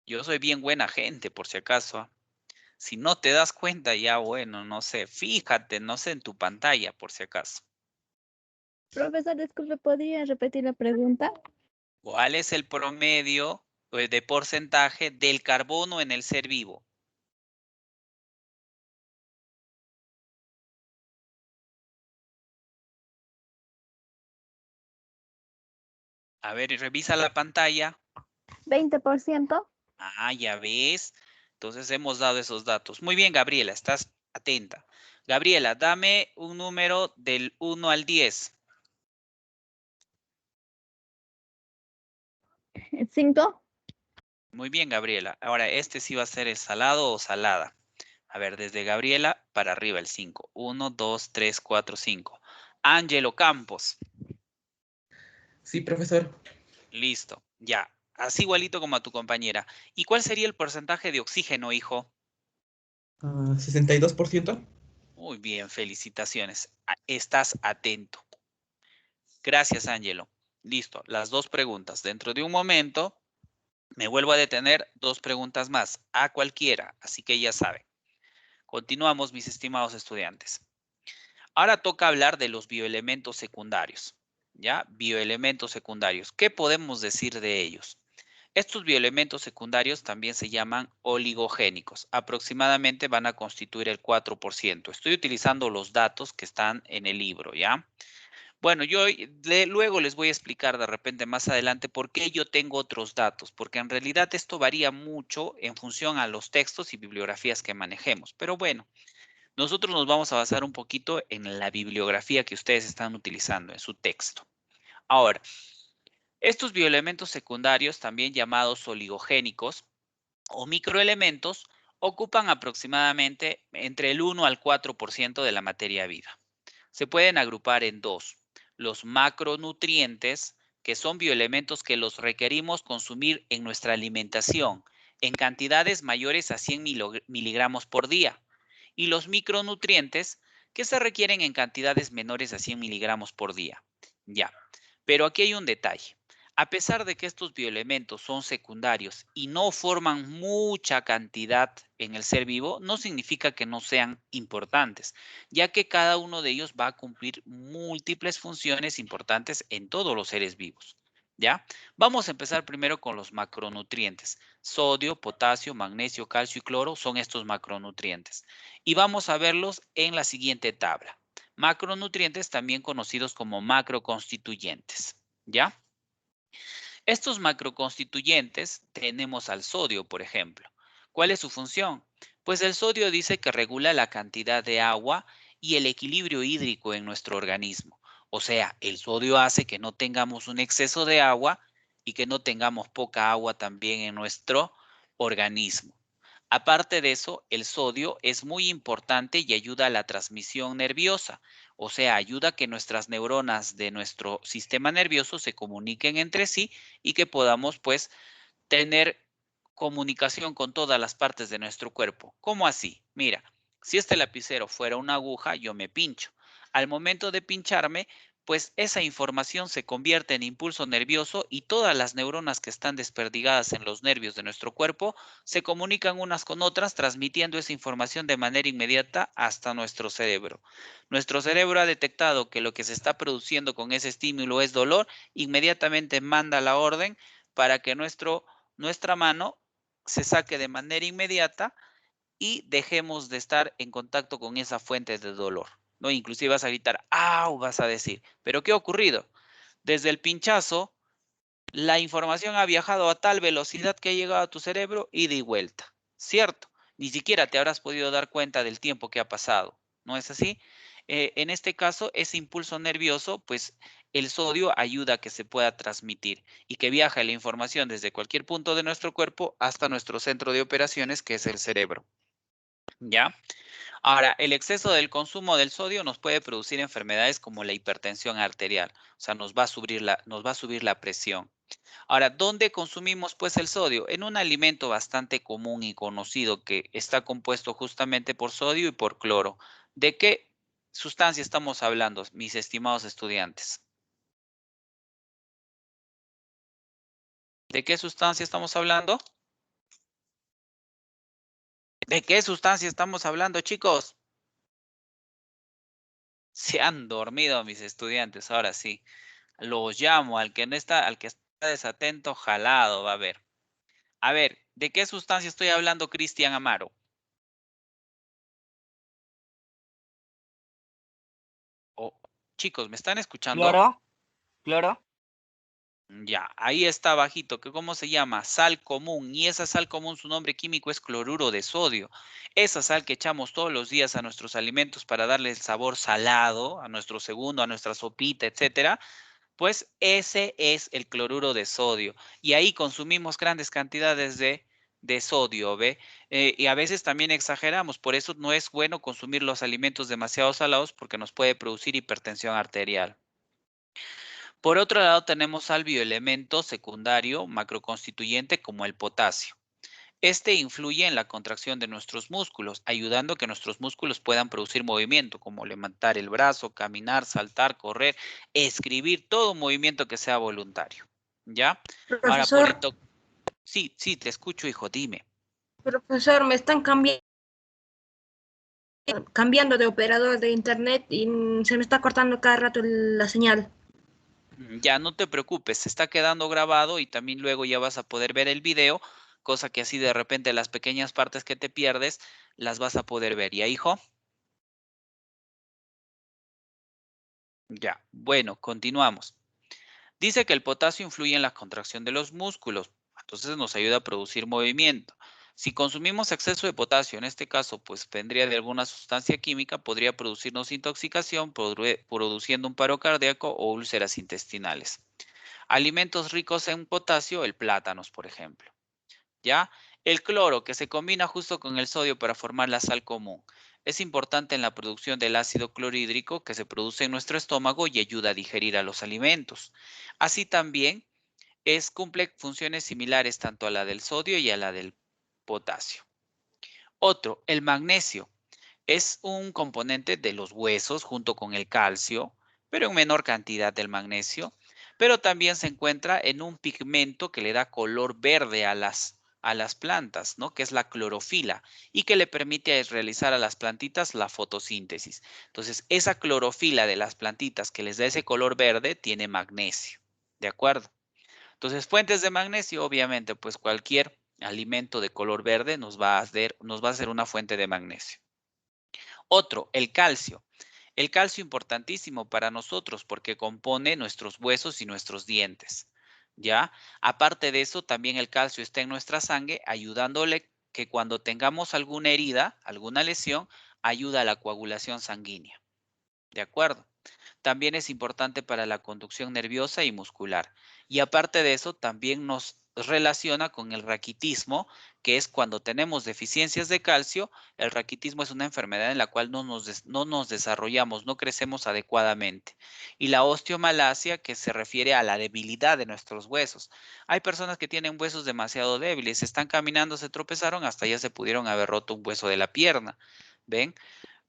Yo soy bien buena gente, por si acaso. ¿Ah? Si no te das cuenta, ya bueno, no sé, fíjate, no sé, en tu pantalla, por si acaso. Profesor, disculpe, ¿podría repetir la pregunta? ¿Cuál es el promedio de porcentaje del carbono en el ser vivo? A ver, revisa la pantalla. 20%. Ah, ya ves. Entonces hemos dado esos datos. Muy bien, Gabriela, estás atenta. Gabriela, dame un número del 1 al 10. 5. Muy bien, Gabriela. Ahora, este sí va a ser el salado o salada. A ver, desde Gabriela para arriba el 5. 1, 2, 3, 4, 5. Ángelo Campos. Sí, profesor. Listo, ya. Así igualito como a tu compañera. ¿Y cuál sería el porcentaje de oxígeno, hijo? 62%. Muy bien, felicitaciones. Estás atento. Gracias, Ángelo. Listo, las 2 preguntas. Dentro de un momento Me vuelvo a detener, 2 preguntas más, a cualquiera, así que ya saben. Continuamos, mis estimados estudiantes. Ahora toca hablar de los bioelementos secundarios, ¿ya? Bioelementos secundarios. ¿Qué podemos decir de ellos? Estos bioelementos secundarios también se llaman oligogénicos. Aproximadamente van a constituir el 4%. Estoy utilizando los datos que están en el libro, ¿ya? Bueno, luego les voy a explicar de repente más adelante por qué yo tengo otros datos, porque en realidad esto varía mucho en función a los textos y bibliografías que manejemos. Pero bueno, nosotros nos vamos a basar un poquito en la bibliografía que ustedes están utilizando, en su texto. Ahora, estos bioelementos secundarios, también llamados oligogénicos o microelementos, ocupan aproximadamente entre el 1 al 4% de la materia viva. Se pueden agrupar en dos: los macronutrientes, que son bioelementos que los requerimos consumir en nuestra alimentación en cantidades mayores a 100 miligramos por día, y los micronutrientes, que se requieren en cantidades menores a 100 miligramos por día. Ya, pero aquí hay un detalle. A pesar de que estos bioelementos son secundarios y no forman mucha cantidad en el ser vivo, no significa que no sean importantes, ya que cada uno de ellos va a cumplir múltiples funciones importantes en todos los seres vivos. ¿Ya? Vamos a empezar primero con los macronutrientes. Sodio, potasio, magnesio, calcio y cloro son estos macronutrientes. Y vamos a verlos en la siguiente tabla. Macronutrientes, también conocidos como macroconstituyentes. ¿Ya? Estos macroconstituyentes tenemos al sodio, por ejemplo. ¿Cuál es su función? Pues el sodio dice que regula la cantidad de agua y el equilibrio hídrico en nuestro organismo. O sea, el sodio hace que no tengamos un exceso de agua y que no tengamos poca agua también en nuestro organismo. Aparte de eso, el sodio es muy importante y ayuda a la transmisión nerviosa, o sea, ayuda a que nuestras neuronas de nuestro sistema nervioso se comuniquen entre sí y que podamos, pues, tener comunicación con todas las partes de nuestro cuerpo. ¿Cómo así? Mira, si este lapicero fuera una aguja, yo me pincho. Al momento de pincharme, pues esa información se convierte en impulso nervioso y todas las neuronas que están desperdigadas en los nervios de nuestro cuerpo se comunican unas con otras, transmitiendo esa información de manera inmediata hasta nuestro cerebro. Nuestro cerebro ha detectado que lo que se está produciendo con ese estímulo es dolor, inmediatamente manda la orden para que nuestra mano se saque de manera inmediata y dejemos de estar en contacto con esa fuente de dolor, ¿no? Inclusive vas a gritar, ¡au!, vas a decir. ¿Pero qué ha ocurrido? Desde el pinchazo, la información ha viajado a tal velocidad que ha llegado a tu cerebro ida y vuelta, ¿cierto? Ni siquiera te habrás podido dar cuenta del tiempo que ha pasado, ¿no es así? En este caso, ese impulso nervioso, pues el sodio ayuda a que se pueda transmitir y que viaje la información desde cualquier punto de nuestro cuerpo hasta nuestro centro de operaciones, que es el cerebro. ¿Ya? Ahora, el exceso del consumo del sodio nos puede producir enfermedades como la hipertensión arterial, o sea, nos va a subir la presión. Ahora, ¿dónde consumimos pues el sodio? En un alimento bastante común y conocido que está compuesto justamente por sodio y por cloro. ¿De qué sustancia estamos hablando, mis estimados estudiantes? ¿De qué sustancia estamos hablando? ¿De qué sustancia estamos hablando, chicos? Se han dormido mis estudiantes, ahora sí. Los llamo, al que está desatento, jalado va a ver. A ver, ¿de qué sustancia estoy hablando, Cristian Amaro? Oh, chicos, ¿me están escuchando? Cloro. Ya, ahí está bajito, que ¿cómo se llama? Sal común, y esa sal común, su nombre químico es cloruro de sodio. Esa sal que echamos todos los días a nuestros alimentos para darle el sabor salado, a nuestro segundo, a nuestra sopita, etcétera, pues ese es el cloruro de sodio. Y ahí consumimos grandes cantidades de sodio, ¿ve? Y a veces también exageramos, por eso no es bueno consumir los alimentos demasiado salados porque nos puede producir hipertensión arterial. Por otro lado, tenemos al bioelemento secundario macroconstituyente como el potasio. Este influye en la contracción de nuestros músculos, ayudando a que nuestros músculos puedan producir movimiento, como levantar el brazo, caminar, saltar, correr, escribir, todo movimiento que sea voluntario. ¿Ya? Ahora, Profesor, Sí, sí, te escucho, hijo, dime. Profesor, me están cambiando de operador de internet y se me está cortando cada rato la señal. Ya no te preocupes, se está quedando grabado y también luego ya vas a poder ver el video, cosa que así de repente las pequeñas partes que te pierdes las vas a poder ver. ¿Ya, hijo? Ya, bueno, continuamos. Dice que el potasio influye en la contracción de los músculos, entonces nos ayuda a producir movimiento. Si consumimos exceso de potasio, en este caso, pues vendría de alguna sustancia química, podría producirnos intoxicación, produciendo un paro cardíaco o úlceras intestinales. Alimentos ricos en potasio, el plátanos, por ejemplo. ¿Ya? El cloro, que se combina justo con el sodio para formar la sal común. Es importante en la producción del ácido clorhídrico que se produce en nuestro estómago y ayuda a digerir a los alimentos. Así también cumple funciones similares tanto a la del sodio y a la del potasio. Otro, el magnesio. Es un componente de los huesos junto con el calcio, pero en menor cantidad del magnesio, pero también se encuentra en un pigmento que le da color verde a las plantas, ¿no? Que es la clorofila y que le permite realizar a las plantitas la fotosíntesis. Entonces, esa clorofila de las plantitas que les da ese color verde tiene magnesio, ¿de acuerdo? Entonces, fuentes de magnesio, obviamente, pues cualquier alimento de color verde nos va a hacer una fuente de magnesio. Otro, el calcio. El calcio importantísimo para nosotros porque compone nuestros huesos y nuestros dientes. ¿Ya? Aparte de eso, también el calcio está en nuestra sangre, ayudándole que cuando tengamos alguna herida, alguna lesión, ayuda a la coagulación sanguínea. ¿De acuerdo? También es importante para la conducción nerviosa y muscular. Y aparte de eso, también nos relaciona con el raquitismo, que es cuando tenemos deficiencias de calcio. El raquitismo es una enfermedad en la cual no nos desarrollamos, no crecemos adecuadamente. Y la osteomalacia, que se refiere a la debilidad de nuestros huesos. Hay personas que tienen huesos demasiado débiles, están caminando, se tropezaron, hasta ya se pudieron haber roto un hueso de la pierna. ¿Ven?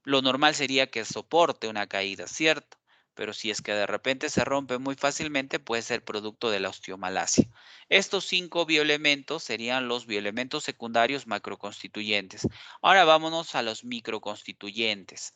Lo normal sería que soporte una caída, ¿cierto? Pero si es que de repente se rompe muy fácilmente, puede ser producto de la osteomalacia. Estos 5 bioelementos serían los bioelementos secundarios macroconstituyentes. Ahora vámonos a los microconstituyentes.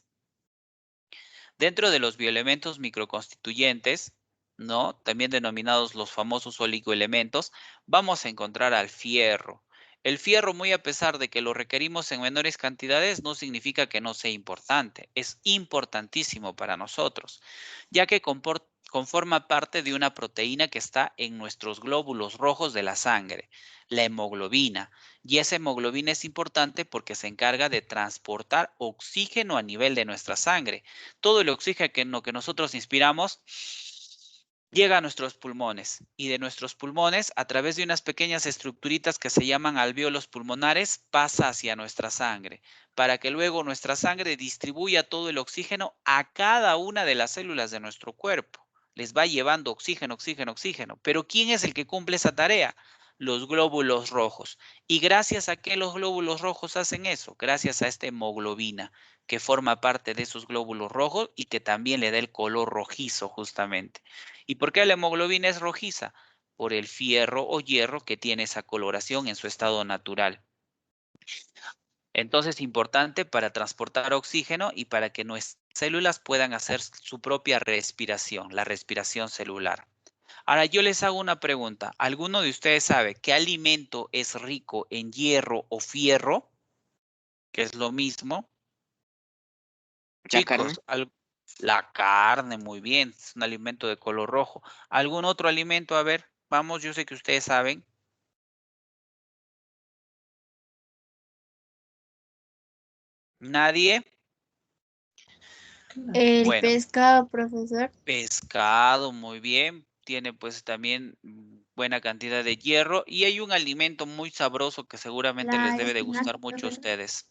Dentro de los bioelementos microconstituyentes, ¿no? También denominados los famosos oligoelementos, vamos a encontrar al fierro. El fierro, muy a pesar de que lo requerimos en menores cantidades, no significa que no sea importante. Es importantísimo para nosotros, ya que conforma parte de una proteína que está en nuestros glóbulos rojos de la sangre, la hemoglobina. Y esa hemoglobina es importante porque se encarga de transportar oxígeno a nivel de nuestra sangre. Todo el oxígeno que nosotros inspiramos llega a nuestros pulmones y de nuestros pulmones, a través de unas pequeñas estructuritas que se llaman alvéolos pulmonares, pasa hacia nuestra sangre, para que luego nuestra sangre distribuya todo el oxígeno a cada una de las células de nuestro cuerpo. Les va llevando oxígeno, oxígeno, oxígeno. Pero ¿quién es el que cumple esa tarea? Los glóbulos rojos. ¿Y gracias a qué los glóbulos rojos hacen eso? Gracias a esta hemoglobina que forma parte de esos glóbulos rojos y que también le da el color rojizo justamente. ¿Y por qué la hemoglobina es rojiza? Por el fierro o hierro que tiene esa coloración en su estado natural. Entonces, importante para transportar oxígeno y para que nuestras células puedan hacer su propia respiración, la respiración celular. Ahora, yo les hago una pregunta. ¿Alguno de ustedes sabe qué alimento es rico en hierro o fierro? Que es lo mismo. Chicos, la carne, muy bien, es un alimento de color rojo. ¿Algún otro alimento? A ver, vamos, yo sé que ustedes saben. ¿Nadie? El Bueno, pescado, profesor. pescado, muy bien. Tiene pues también buena cantidad de hierro. Y hay un alimento muy sabroso que seguramente les La debe de espinaca, gustar mucho a profesor. ustedes.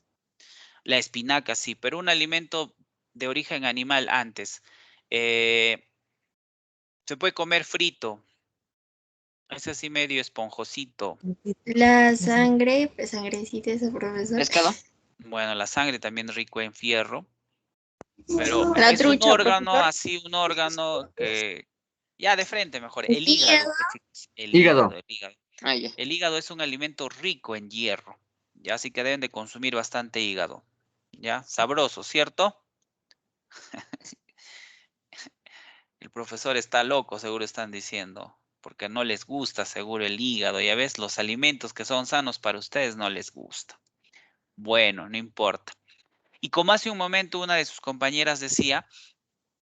La espinaca, sí, pero un alimento de origen animal antes. Se puede comer frito. Es así medio esponjosito. La sangre, pues sangrecita esa, profesor. ¿Pescado? Bueno, la sangre también rico en fierro. Pero La es un trucha, órgano, profesor. así, un órgano que... Ya de frente mejor, El el hígado, hígado. pues, chicos, el hígado, Hígado. el hígado. Ah, ya. El hígado es un alimento rico en hierro, ya, así que deben de consumir bastante hígado, ya, sabroso, ¿cierto? El profesor está loco, seguro están diciendo, porque no les gusta seguro el hígado, ya ves, los alimentos que son sanos para ustedes no les gusta. Bueno, no importa. Y como hace un momento una de sus compañeras decía,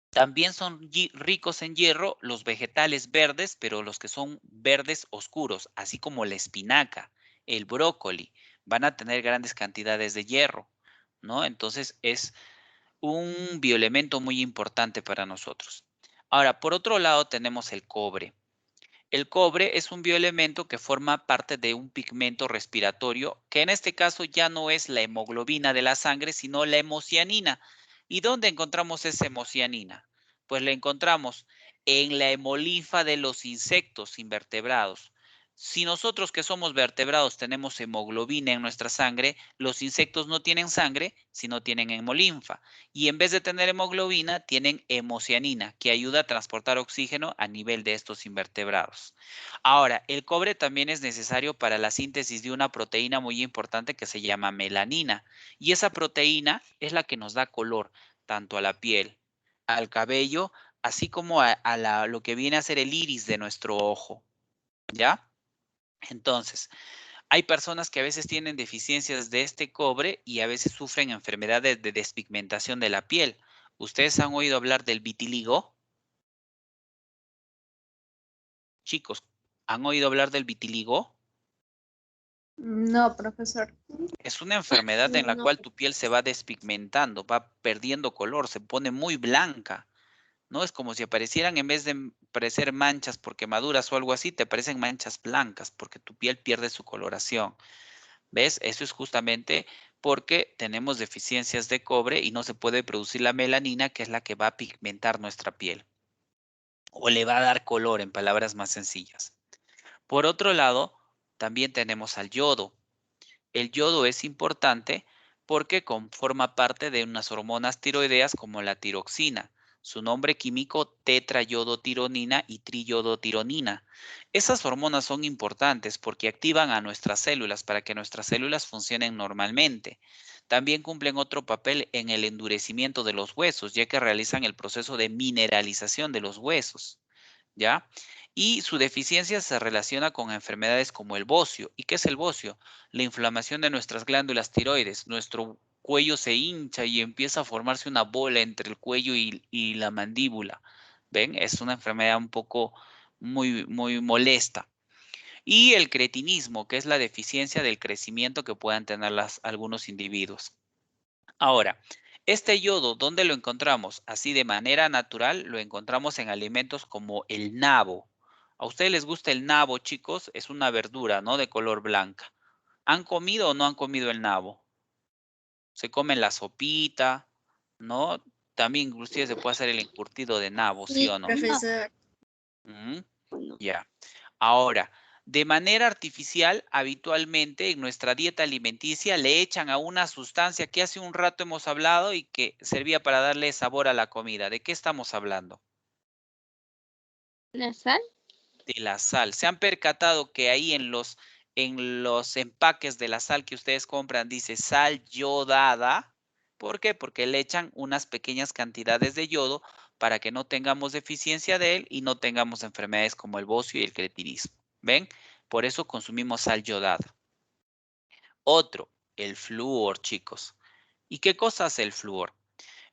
también son ricos en hierro los vegetales verdes, pero los que son verdes oscuros, así como la espinaca, el brócoli, van a tener grandes cantidades de hierro, ¿no? Entonces es un bioelemento muy importante para nosotros. Ahora, por otro lado tenemos el cobre. El cobre es un bioelemento que forma parte de un pigmento respiratorio, que en este caso ya no es la hemoglobina de la sangre, sino la hemocianina. ¿Y dónde encontramos esa hemocianina? Pues la encontramos en la hemolinfa de los insectos invertebrados. Si nosotros que somos vertebrados tenemos hemoglobina en nuestra sangre, los insectos no tienen sangre, sino tienen hemolinfa. Y en vez de tener hemoglobina, tienen hemocianina, que ayuda a transportar oxígeno a nivel de estos invertebrados. Ahora, el cobre también es necesario para la síntesis de una proteína muy importante que se llama melanina. Y esa proteína es la que nos da color, tanto a la piel, al cabello, así como a lo que viene a ser el iris de nuestro ojo. ¿Ya? Entonces, hay personas que a veces tienen deficiencias de este cobre y a veces sufren enfermedades de despigmentación de la piel. ¿Ustedes han oído hablar del vitiligo? Chicos, ¿han oído hablar del vitiligo? No, profesor. Es una enfermedad en la No. cual tu piel se va despigmentando, va perdiendo color, se pone muy blanca, ¿no? Es como si aparecieran, en vez de aparecer manchas por quemaduras o algo así, te aparecen manchas blancas porque tu piel pierde su coloración. ¿Ves? Eso es justamente porque tenemos deficiencias de cobre y no se puede producir la melanina, que es la que va a pigmentar nuestra piel o le va a dar color, en palabras más sencillas. Por otro lado, también tenemos al yodo. El yodo es importante porque forma parte de unas hormonas tiroideas como la tiroxina. Su nombre químico tetrayodotironina y triyodotironina. Esas hormonas son importantes porque activan a nuestras células para que nuestras células funcionen normalmente. También cumplen otro papel en el endurecimiento de los huesos, ya que realizan el proceso de mineralización de los huesos. ¿Ya? Y su deficiencia se relaciona con enfermedades como el bocio. ¿Y qué es el bocio? La inflamación de nuestras glándulas tiroides. Nuestro cuello se hincha y empieza a formarse una bola entre el cuello y la mandíbula. ¿Ven? Es una enfermedad un poco muy molesta. Y el cretinismo, que es la deficiencia del crecimiento que puedan tener algunos individuos. Ahora, este yodo, ¿dónde lo encontramos? Así de manera natural, lo encontramos en alimentos como el nabo. ¿A ustedes les gusta el nabo, chicos? Es una verdura, ¿no? De color blanca. ¿Han comido o no han comido el nabo? Se come en la sopita, ¿no? También inclusive se puede hacer el encurtido de nabo, ¿sí Sí, o no? profesor. Ujú, ya. Ahora, de manera artificial, habitualmente en nuestra dieta alimenticia le echan a una sustancia que hace un rato hemos hablado y que servía para darle sabor a la comida. ¿De qué estamos hablando? ¿La sal? De la sal. ¿Se han percatado que ahí en los empaques de la sal que ustedes compran dice sal yodada? ¿Por qué? Porque le echan unas pequeñas cantidades de yodo para que no tengamos deficiencia de él y no tengamos enfermedades como el bocio y el cretinismo. ¿Ven? Por eso consumimos sal yodada. Otro, el flúor, chicos. ¿Y qué cosa hace el flúor?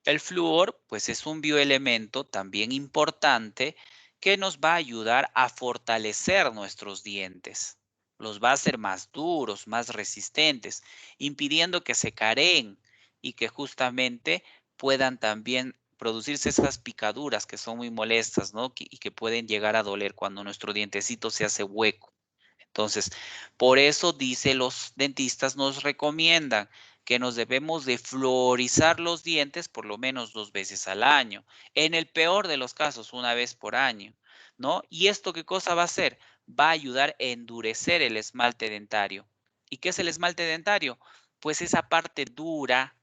El flúor, pues es un bioelemento también importante que nos va a ayudar a fortalecer nuestros dientes. Los va a hacer más duros, más resistentes, impidiendo que se careen y que justamente puedan también producirse esas picaduras que son muy molestas, ¿no? Y que pueden llegar a doler cuando nuestro dientecito se hace hueco. Entonces, por eso dice los dentistas nos recomiendan que nos debemos de fluorizar los dientes por lo menos 2 veces al año. En el peor de los casos, una vez por año, ¿no? ¿Y esto qué cosa va a hacer? Va a ayudar a endurecer el esmalte dentario. ¿Y qué es el esmalte dentario? Pues esa parte dura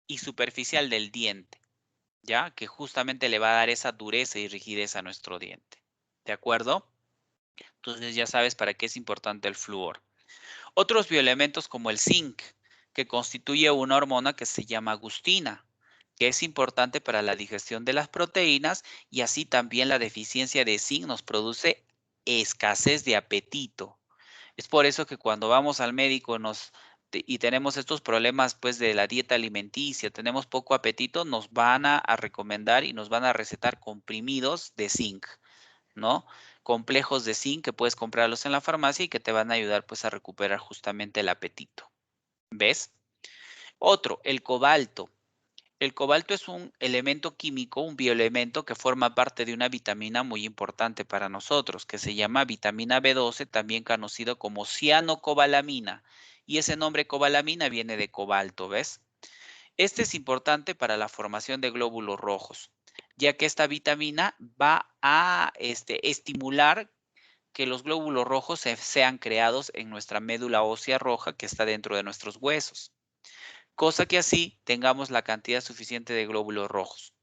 y superficial del diente, ¿ya? Que justamente le va a dar esa dureza y rigidez a nuestro diente. ¿De acuerdo? Entonces ya sabes para qué es importante el flúor. Otros bioelementos como el zinc, que constituye una hormona que se llama gustina, que es importante para la digestión de las proteínas y así también la deficiencia de zinc nos produce escasez de apetito. Es por eso que cuando vamos al médico y tenemos estos problemas pues de la dieta alimenticia, tenemos poco apetito, nos van a recomendar y nos van a recetar comprimidos de zinc, ¿no? Complejos de zinc que puedes comprarlos en la farmacia y que te van a ayudar pues a recuperar justamente el apetito. ¿Ves? Otro, el cobalto. El cobalto es un elemento químico, un bioelemento que forma parte de una vitamina muy importante para nosotros, que se llama vitamina B12, también conocido como cianocobalamina. Y ese nombre cobalamina viene de cobalto, ¿ves? Este es importante para la formación de glóbulos rojos, ya que esta vitamina va a estimular que los glóbulos rojos sean creados en nuestra médula ósea roja que está dentro de nuestros huesos, cosa que así tengamos la cantidad suficiente de glóbulos rojos.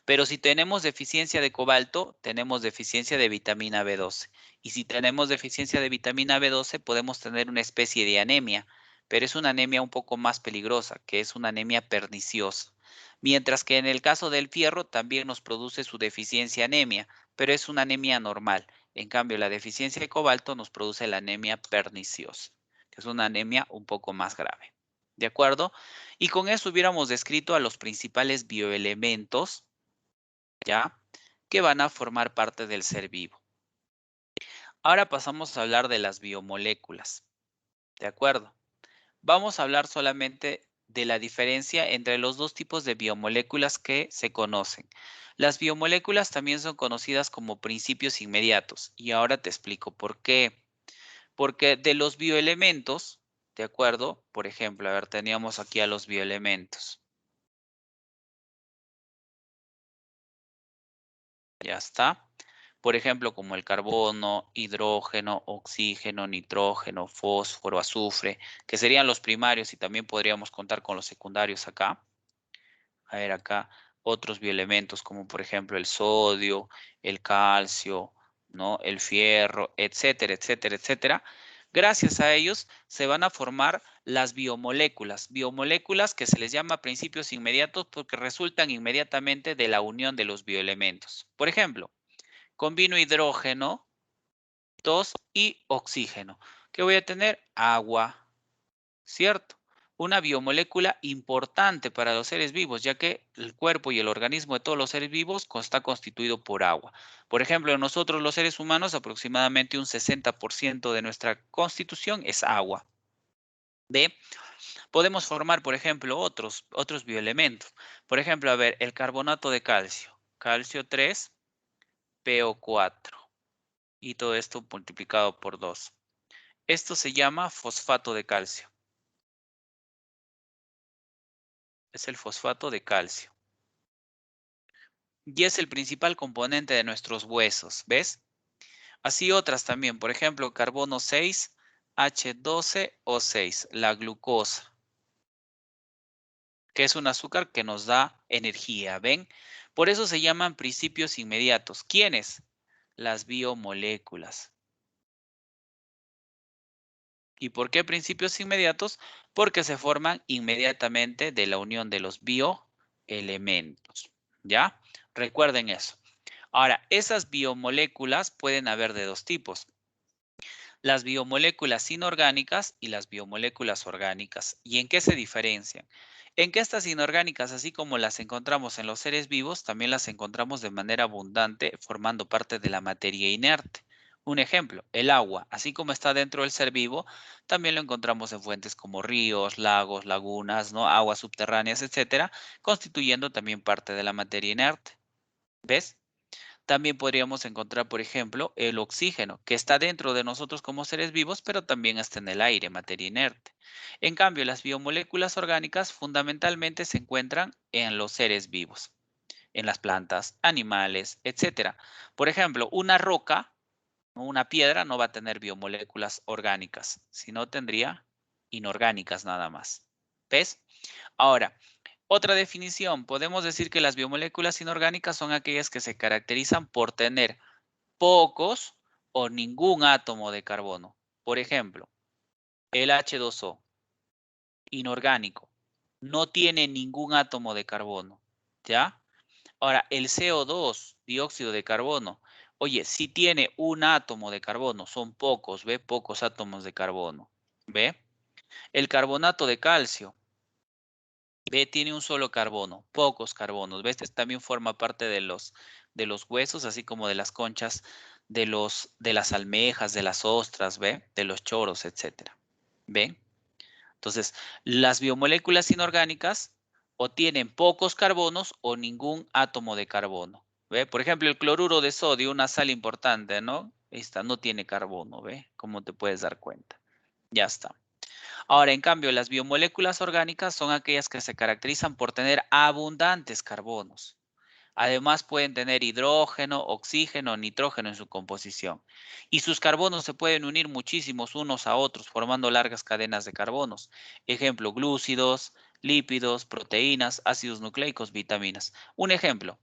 Pero si tenemos deficiencia de cobalto, tenemos deficiencia de vitamina B12. Y si tenemos deficiencia de vitamina B12, podemos tener una especie de anemia, pero es una anemia un poco más peligrosa, que es una anemia perniciosa. Mientras que en el caso del fierro también nos produce su deficiencia anemia, pero es una anemia normal. En cambio, la deficiencia de cobalto nos produce la anemia perniciosa, que es una anemia un poco más grave. ¿De acuerdo? Y con eso hubiéramos descrito a los principales bioelementos, ¿ya? Que van a formar parte del ser vivo. Ahora pasamos a hablar de las biomoléculas, ¿de acuerdo? Vamos a hablar solamente de la diferencia entre los dos tipos de biomoléculas que se conocen. Las biomoléculas también son conocidas como principios inmediatos y ahora te explico por qué. Porque de los bioelementos, ¿de acuerdo? Por ejemplo, a ver, teníamos aquí a los bioelementos. Ya está. Por ejemplo, como el carbono, hidrógeno, oxígeno, nitrógeno, fósforo, azufre, que serían los primarios y también podríamos contar con los secundarios acá. A ver, acá otros bioelementos como por ejemplo el sodio, el calcio, ¿no? El fierro, etcétera, etcétera, etcétera. Gracias a ellos se van a formar las biomoléculas. Biomoléculas que se les llama principios inmediatos porque resultan inmediatamente de la unión de los bioelementos. Por ejemplo, combino hidrógeno, 2 y oxígeno. ¿Qué voy a tener? Agua, ¿cierto? Una biomolécula importante para los seres vivos, ya que el cuerpo y el organismo de todos los seres vivos está constituido por agua. Por ejemplo, nosotros los seres humanos, aproximadamente un 60% de nuestra constitución es agua. ¿Ve? Podemos formar, por ejemplo, otros bioelementos. Por ejemplo, a ver, el carbonato de calcio. Calcio 3, PO4. Y todo esto multiplicado por 2. Esto se llama fosfato de calcio. Es el fosfato de calcio. Y es el principal componente de nuestros huesos, ¿ves? Así otras también, por ejemplo, carbono 6, H12O6, la glucosa, que es un azúcar que nos da energía, ¿ven? Por eso se llaman principios inmediatos. ¿Quiénes? Las biomoléculas. ¿Y por qué principios inmediatos? Porque se forman inmediatamente de la unión de los bioelementos, ¿ya? Recuerden eso. Ahora, esas biomoléculas pueden haber de dos tipos. Las biomoléculas inorgánicas y las biomoléculas orgánicas. ¿Y en qué se diferencian? En que estas inorgánicas, así como las encontramos en los seres vivos, también las encontramos de manera abundante formando parte de la materia inerte. Un ejemplo, el agua, así como está dentro del ser vivo, también lo encontramos en fuentes como ríos, lagos, lagunas, ¿no? Aguas subterráneas, etcétera, constituyendo también parte de la materia inerte. ¿Ves? También podríamos encontrar, por ejemplo, el oxígeno, que está dentro de nosotros como seres vivos, pero también está en el aire, materia inerte. En cambio, las biomoléculas orgánicas fundamentalmente se encuentran en los seres vivos, en las plantas, animales, etcétera. Por ejemplo, una roca, una piedra, no va a tener biomoléculas orgánicas, sino tendría inorgánicas nada más. ¿Ves? Ahora, otra definición, podemos decir que las biomoléculas inorgánicas son aquellas que se caracterizan por tener pocos o ningún átomo de carbono. Por ejemplo, el H2O, inorgánico, no tiene ningún átomo de carbono, ¿ya? Ahora, el CO2, dióxido de carbono, oye, sí tiene un átomo de carbono, son pocos, ¿ve? Pocos átomos de carbono, ¿ve? El carbonato de calcio, ¿ve? Tiene un solo carbono, pocos carbonos, ¿ves? Este también forma parte de los huesos, así como de las conchas, de las almejas, de las ostras, ¿ve? De los choros, etcétera, ¿ve? Entonces, las biomoléculas inorgánicas o tienen pocos carbonos o ningún átomo de carbono, ¿ve? Por ejemplo, el cloruro de sodio, una sal importante, ¿no? Esta no tiene carbono, ¿ve? Como te puedes dar cuenta. Ya está. Ahora, en cambio, las biomoléculas orgánicas son aquellas que se caracterizan por tener abundantes carbonos. Además, pueden tener hidrógeno, oxígeno, nitrógeno en su composición. Y sus carbonos se pueden unir muchísimos unos a otros, formando largas cadenas de carbonos. Ejemplo, glúcidos, lípidos, proteínas, ácidos nucleicos, vitaminas. Un ejemplo,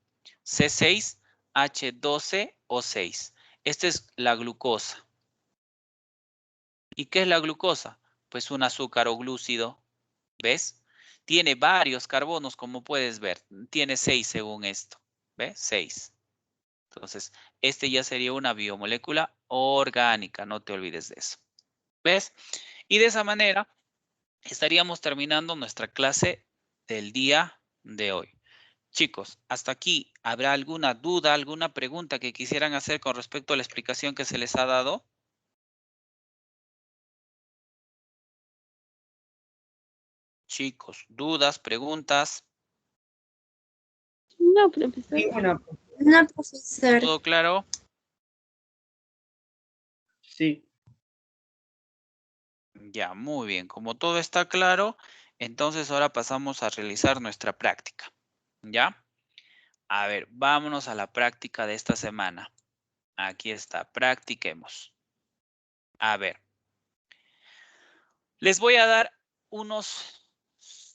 C6H12O6. Esta es la glucosa. ¿Y qué es la glucosa? Pues un azúcar o glúcido, ¿ves? Tiene varios carbonos, como puedes ver. Tiene 6 según esto, ¿ves? 6. Entonces, este ya sería una biomolécula orgánica, no te olvides de eso. ¿Ves? Y de esa manera estaríamos terminando nuestra clase del día de hoy. Chicos, hasta aquí, ¿habrá alguna duda, alguna pregunta que quisieran hacer con respecto a la explicación que se les ha dado? Chicos, dudas, preguntas, No, profesor. Ninguna. No, profesor. ¿todo claro? Sí. Ya, muy bien. Como todo está claro, entonces ahora pasamos a realizar nuestra práctica. ¿Ya? A ver, vámonos a la práctica de esta semana. Aquí está, practiquemos. A ver, les voy a dar unos,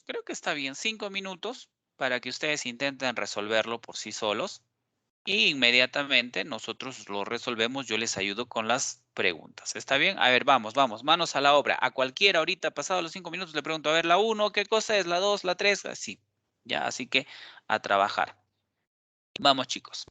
creo que está bien, 5 minutos para que ustedes intenten resolverlo por sí solos. Y inmediatamente nosotros lo resolvemos, yo les ayudo con las preguntas. ¿Está bien? A ver, vamos, manos a la obra. A cualquiera ahorita, pasados los 5 minutos, le pregunto, a ver, la 1, ¿qué cosa es? La 2, la 3, así. Ya, así que a trabajar. Vamos, chicos.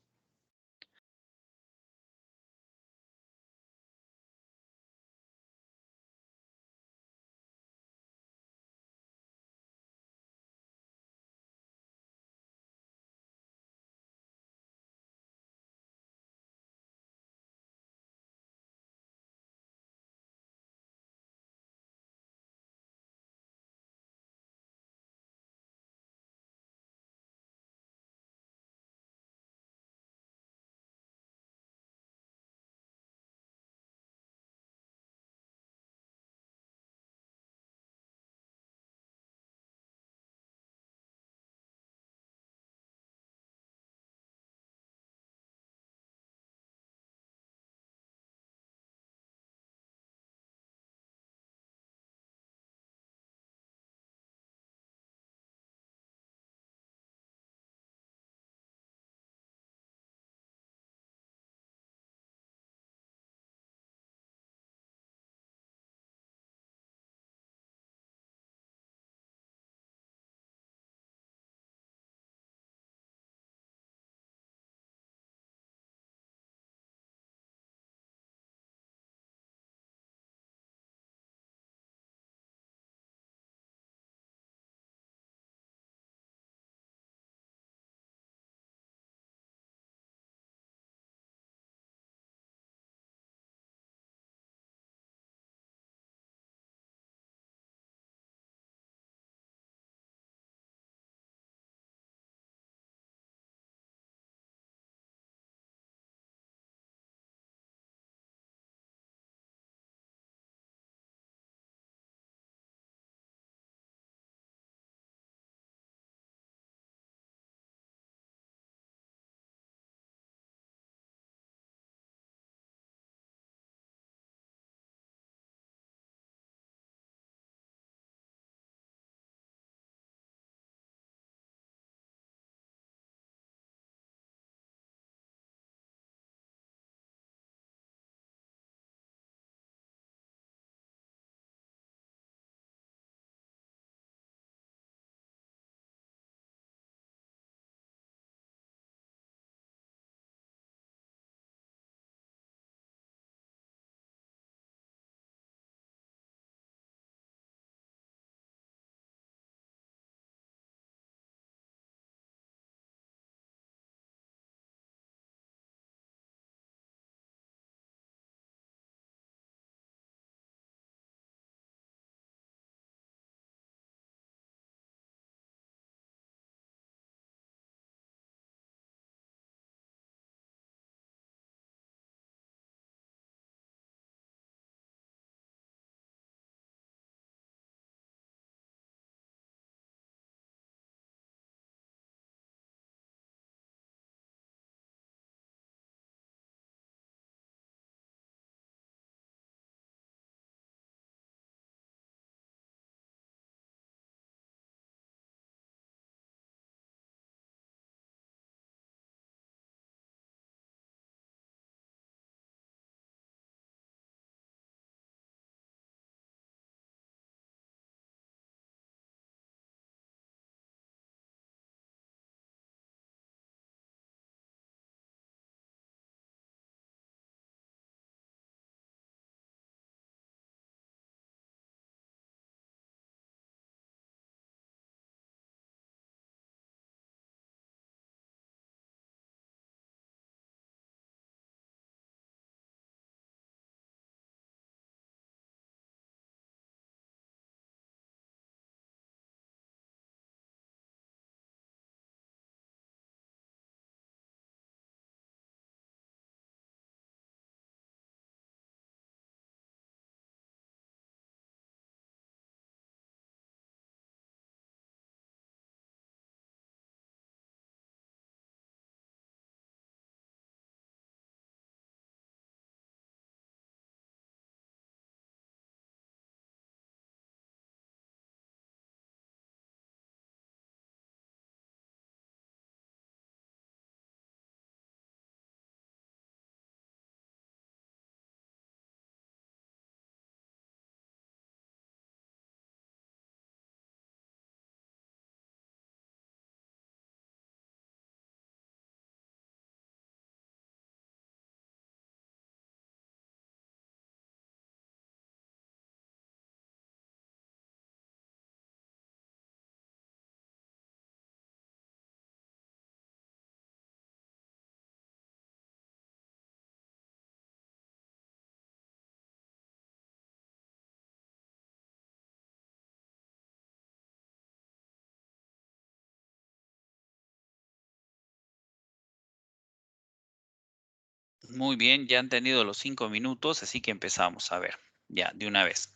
Muy bien, ya han tenido los 5 minutos, así que empezamos. A ver, ya, de una vez.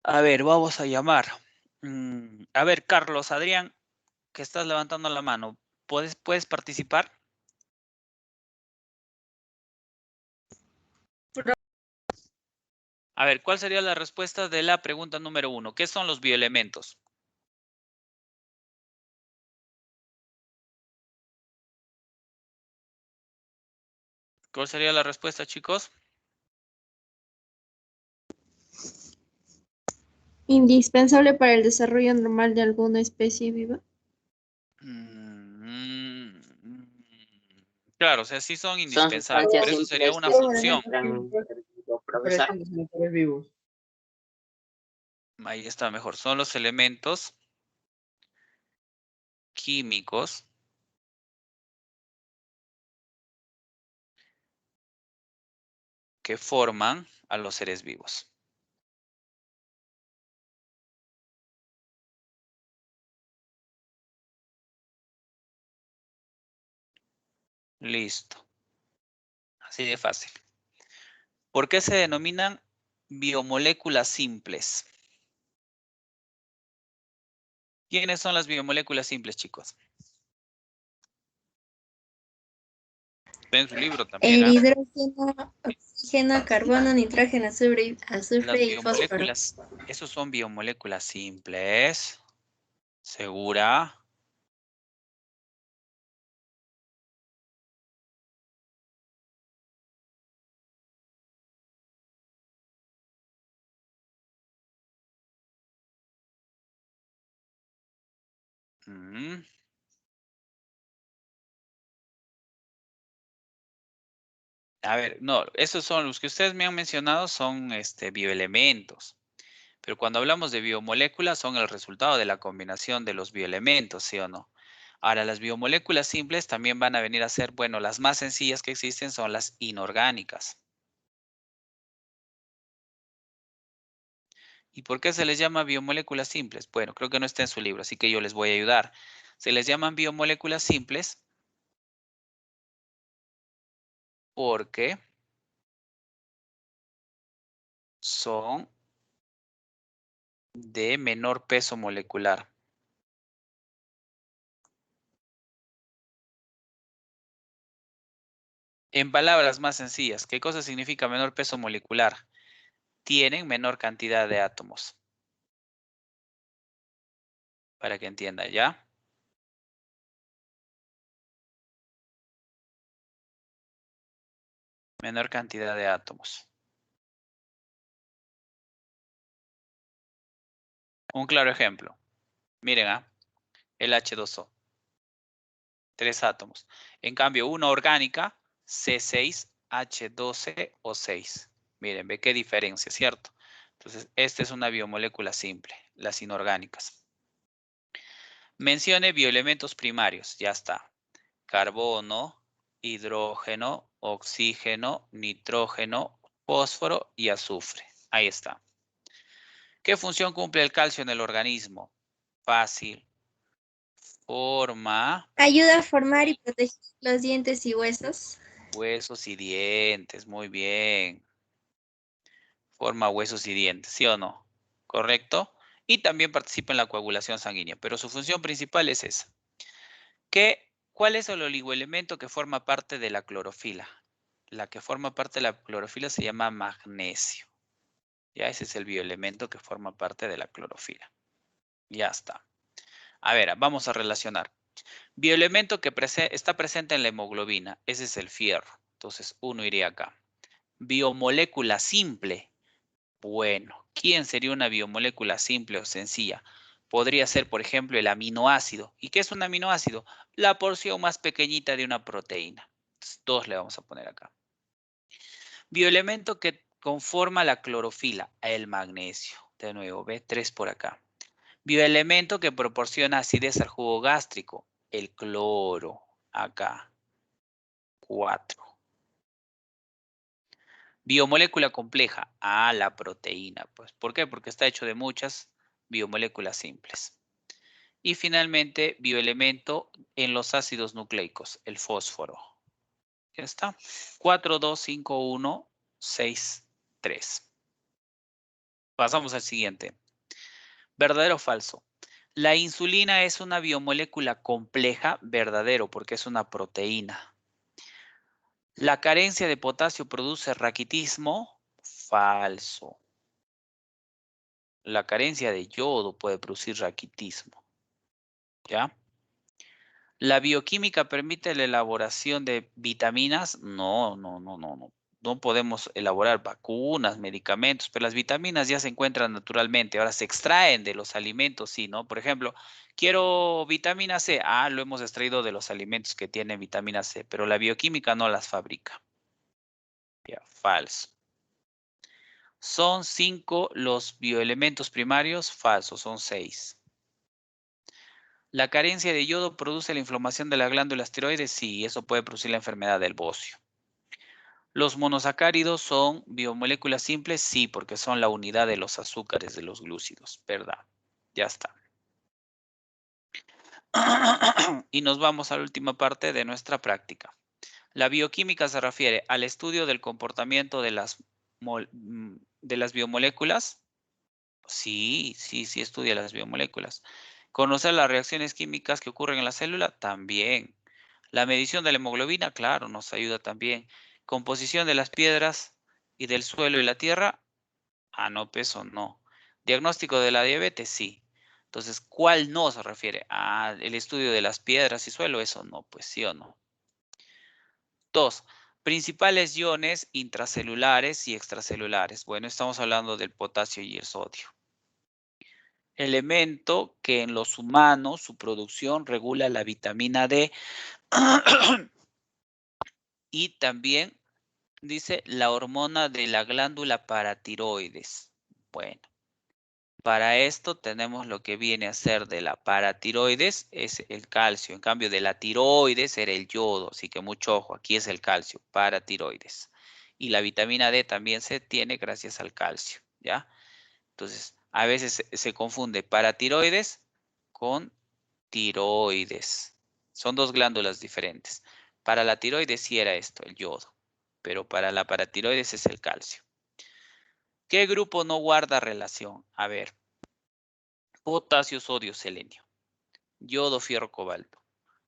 A ver, vamos a llamar. A ver, Carlos, Adrián, que estás levantando la mano, ¿puedes participar? A ver, ¿cuál sería la respuesta de la pregunta número 1? ¿Qué son los bioelementos? ¿Cuál sería la respuesta, chicos? Indispensable para el desarrollo normal de alguna especie viva. Claro, o sea, sí son Son indispensables, sustancias pero eso sería simples una que se función. encuentran, profesor. Ahí está mejor. Son los elementos químicos que forman a los seres vivos. Listo. Así de fácil. ¿Por qué se denominan biomoléculas simples? ¿Quiénes son las biomoléculas simples, chicos? Ven su libro también, El ¿ah? hidrógeno, oxígeno, carbono, nitrógeno, Las azufre y fósforo. biomoléculas, esos son biomoléculas simples. ¿Segura? Mm. A ver, no, esos son los que ustedes me han mencionado, son bioelementos. Pero cuando hablamos de biomoléculas, son el resultado de la combinación de los bioelementos, ¿sí o no? Ahora, las biomoléculas simples también van a venir a ser, bueno, las más sencillas que existen son las inorgánicas. ¿Y por qué se les llama biomoléculas simples? Bueno, creo que no está en su libro, así que yo les voy a ayudar. Se les llaman biomoléculas simples porque son de menor peso molecular. En palabras más sencillas, ¿qué cosa significa menor peso molecular? Tienen menor cantidad de átomos. Para que entienda, ¿ya? Menor cantidad de átomos. Un claro ejemplo. Miren, el H2O. 3 átomos. En cambio, una orgánica, C6H12O6. Miren, ve qué diferencia, ¿cierto? Entonces, esta es una biomolécula simple, las inorgánicas. Mencione bioelementos primarios, ya está. Carbono, hidrógeno, oxígeno, nitrógeno, fósforo y azufre. Ahí está. ¿Qué función cumple el calcio en el organismo? Fácil. Forma Ayuda a formar y proteger los dientes y huesos. huesos y dientes. Muy bien. Forma huesos y dientes, ¿sí o no? ¿Correcto? Y también participa en la coagulación sanguínea, pero su función principal es esa. ¿Cuál es el oligoelemento que forma parte de la clorofila? La que forma parte de la clorofila se llama magnesio. Ya ese es el bioelemento que forma parte de la clorofila. Ya está. A ver, vamos a relacionar. Bioelemento que está presente en la hemoglobina, ese es el fierro. Entonces, uno iría acá. Biomolécula simple. Bueno, ¿quién sería una biomolécula simple o sencilla? Podría ser, por ejemplo, el aminoácido. ¿Y qué es un aminoácido? La porción más pequeñita de una proteína. Entonces, 2 le vamos a poner acá. Bioelemento que conforma la clorofila, el magnesio. De nuevo, ve 3 por acá. Bioelemento que proporciona acidez al jugo gástrico, el cloro, acá, 4. Biomolécula compleja, la proteína, pues. ¿Por qué? Porque está hecho de muchas biomoléculas simples. Y finalmente, bioelemento en los ácidos nucleicos, el fósforo. Ya está. 4, 2, 5, 1, 6, 3. Pasamos al siguiente. ¿Verdadero o falso? La insulina es una biomolécula compleja, verdadero, porque es una proteína. La carencia de potasio produce raquitismo, falso. La carencia de yodo puede producir raquitismo. ¿Ya? ¿La bioquímica permite la elaboración de vitaminas? No. No podemos elaborar vacunas, medicamentos, pero las vitaminas ya se encuentran naturalmente. Ahora se extraen de los alimentos, sí, ¿no? Por ejemplo, quiero vitamina C. Ah, lo hemos extraído de los alimentos que tienen vitamina C, pero la bioquímica no las fabrica. Ya, falso. ¿Son 5 los bioelementos primarios? Falso, son 6. ¿La carencia de yodo produce la inflamación de la glándula tiroides? Sí, eso puede producir la enfermedad del bocio. ¿Los monosacáridos son biomoléculas simples? Sí, porque son la unidad de los azúcares de los glúcidos, ¿verdad? Ya está. Y nos vamos a la última parte de nuestra práctica. La bioquímica se refiere al estudio del comportamiento de las biomoléculas. Sí, estudia las biomoléculas. ¿Conocer las reacciones químicas que ocurren en la célula? También. La medición de la hemoglobina, claro, nos ayuda también. Composición de las piedras y del suelo y la tierra. Ah, no, peso, no. Diagnóstico de la diabetes, sí. Entonces, ¿cuál no se refiere? Ah, el estudio de las piedras y suelo, eso no, pues sí o no. 2. Principales iones intracelulares y extracelulares. Bueno, estamos hablando del potasio y el sodio. Elemento que en los humanos su producción regula la vitamina D y también dice la hormona de la glándula paratiroides. Bueno, para esto tenemos lo que viene a ser de la paratiroides, es el calcio. En cambio, de la tiroides era el yodo, así que mucho ojo, aquí es el calcio, paratiroides. Y la vitamina D también se tiene gracias al calcio, ¿ya? Entonces, a veces se confunde paratiroides con tiroides. Son dos glándulas diferentes. Para la tiroides sí era esto, el yodo, pero para la paratiroides es el calcio. ¿Qué grupo no guarda relación? A ver, potasio, sodio, selenio, yodo, fierro, cobalto,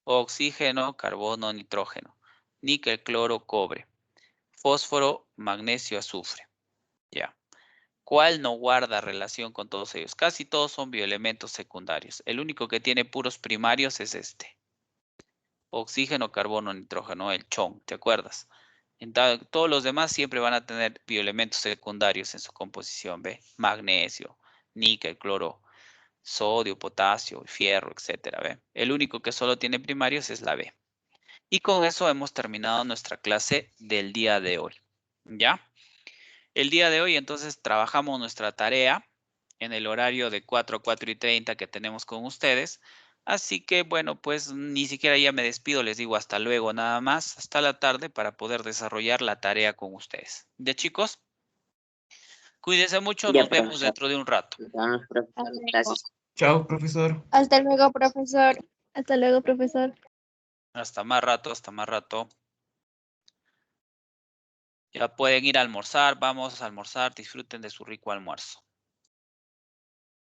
oxígeno, carbono, nitrógeno, níquel, cloro, cobre, fósforo, magnesio, azufre. Ya. ¿Cuál no guarda relación con todos ellos? Casi todos son bioelementos secundarios. El único que tiene puros primarios es este. Oxígeno, carbono, nitrógeno, el chon, ¿te acuerdas? Todos los demás siempre van a tener bioelementos secundarios en su composición, ¿ve? Magnesio, níquel, cloro, sodio, potasio, fierro, etcétera, ¿ve? El único que solo tiene primarios es la B. Y con eso hemos terminado nuestra clase del día de hoy, ¿ya? El día de hoy entonces trabajamos nuestra tarea en el horario de 4 a 4:30 que tenemos con ustedes. Así que bueno, pues ni siquiera ya me despido, les digo hasta luego nada más, hasta la tarde para poder desarrollar la tarea con ustedes. ¿Ya chicos? Cuídense mucho, Ya, nos vemos profesor. dentro de un rato. Nos vemos, profesor. Gracias. Chao, profesor. Hasta luego, profesor. Hasta luego, profesor. Hasta más rato, hasta más rato. Ya pueden ir a almorzar, vamos a almorzar, disfruten de su rico almuerzo.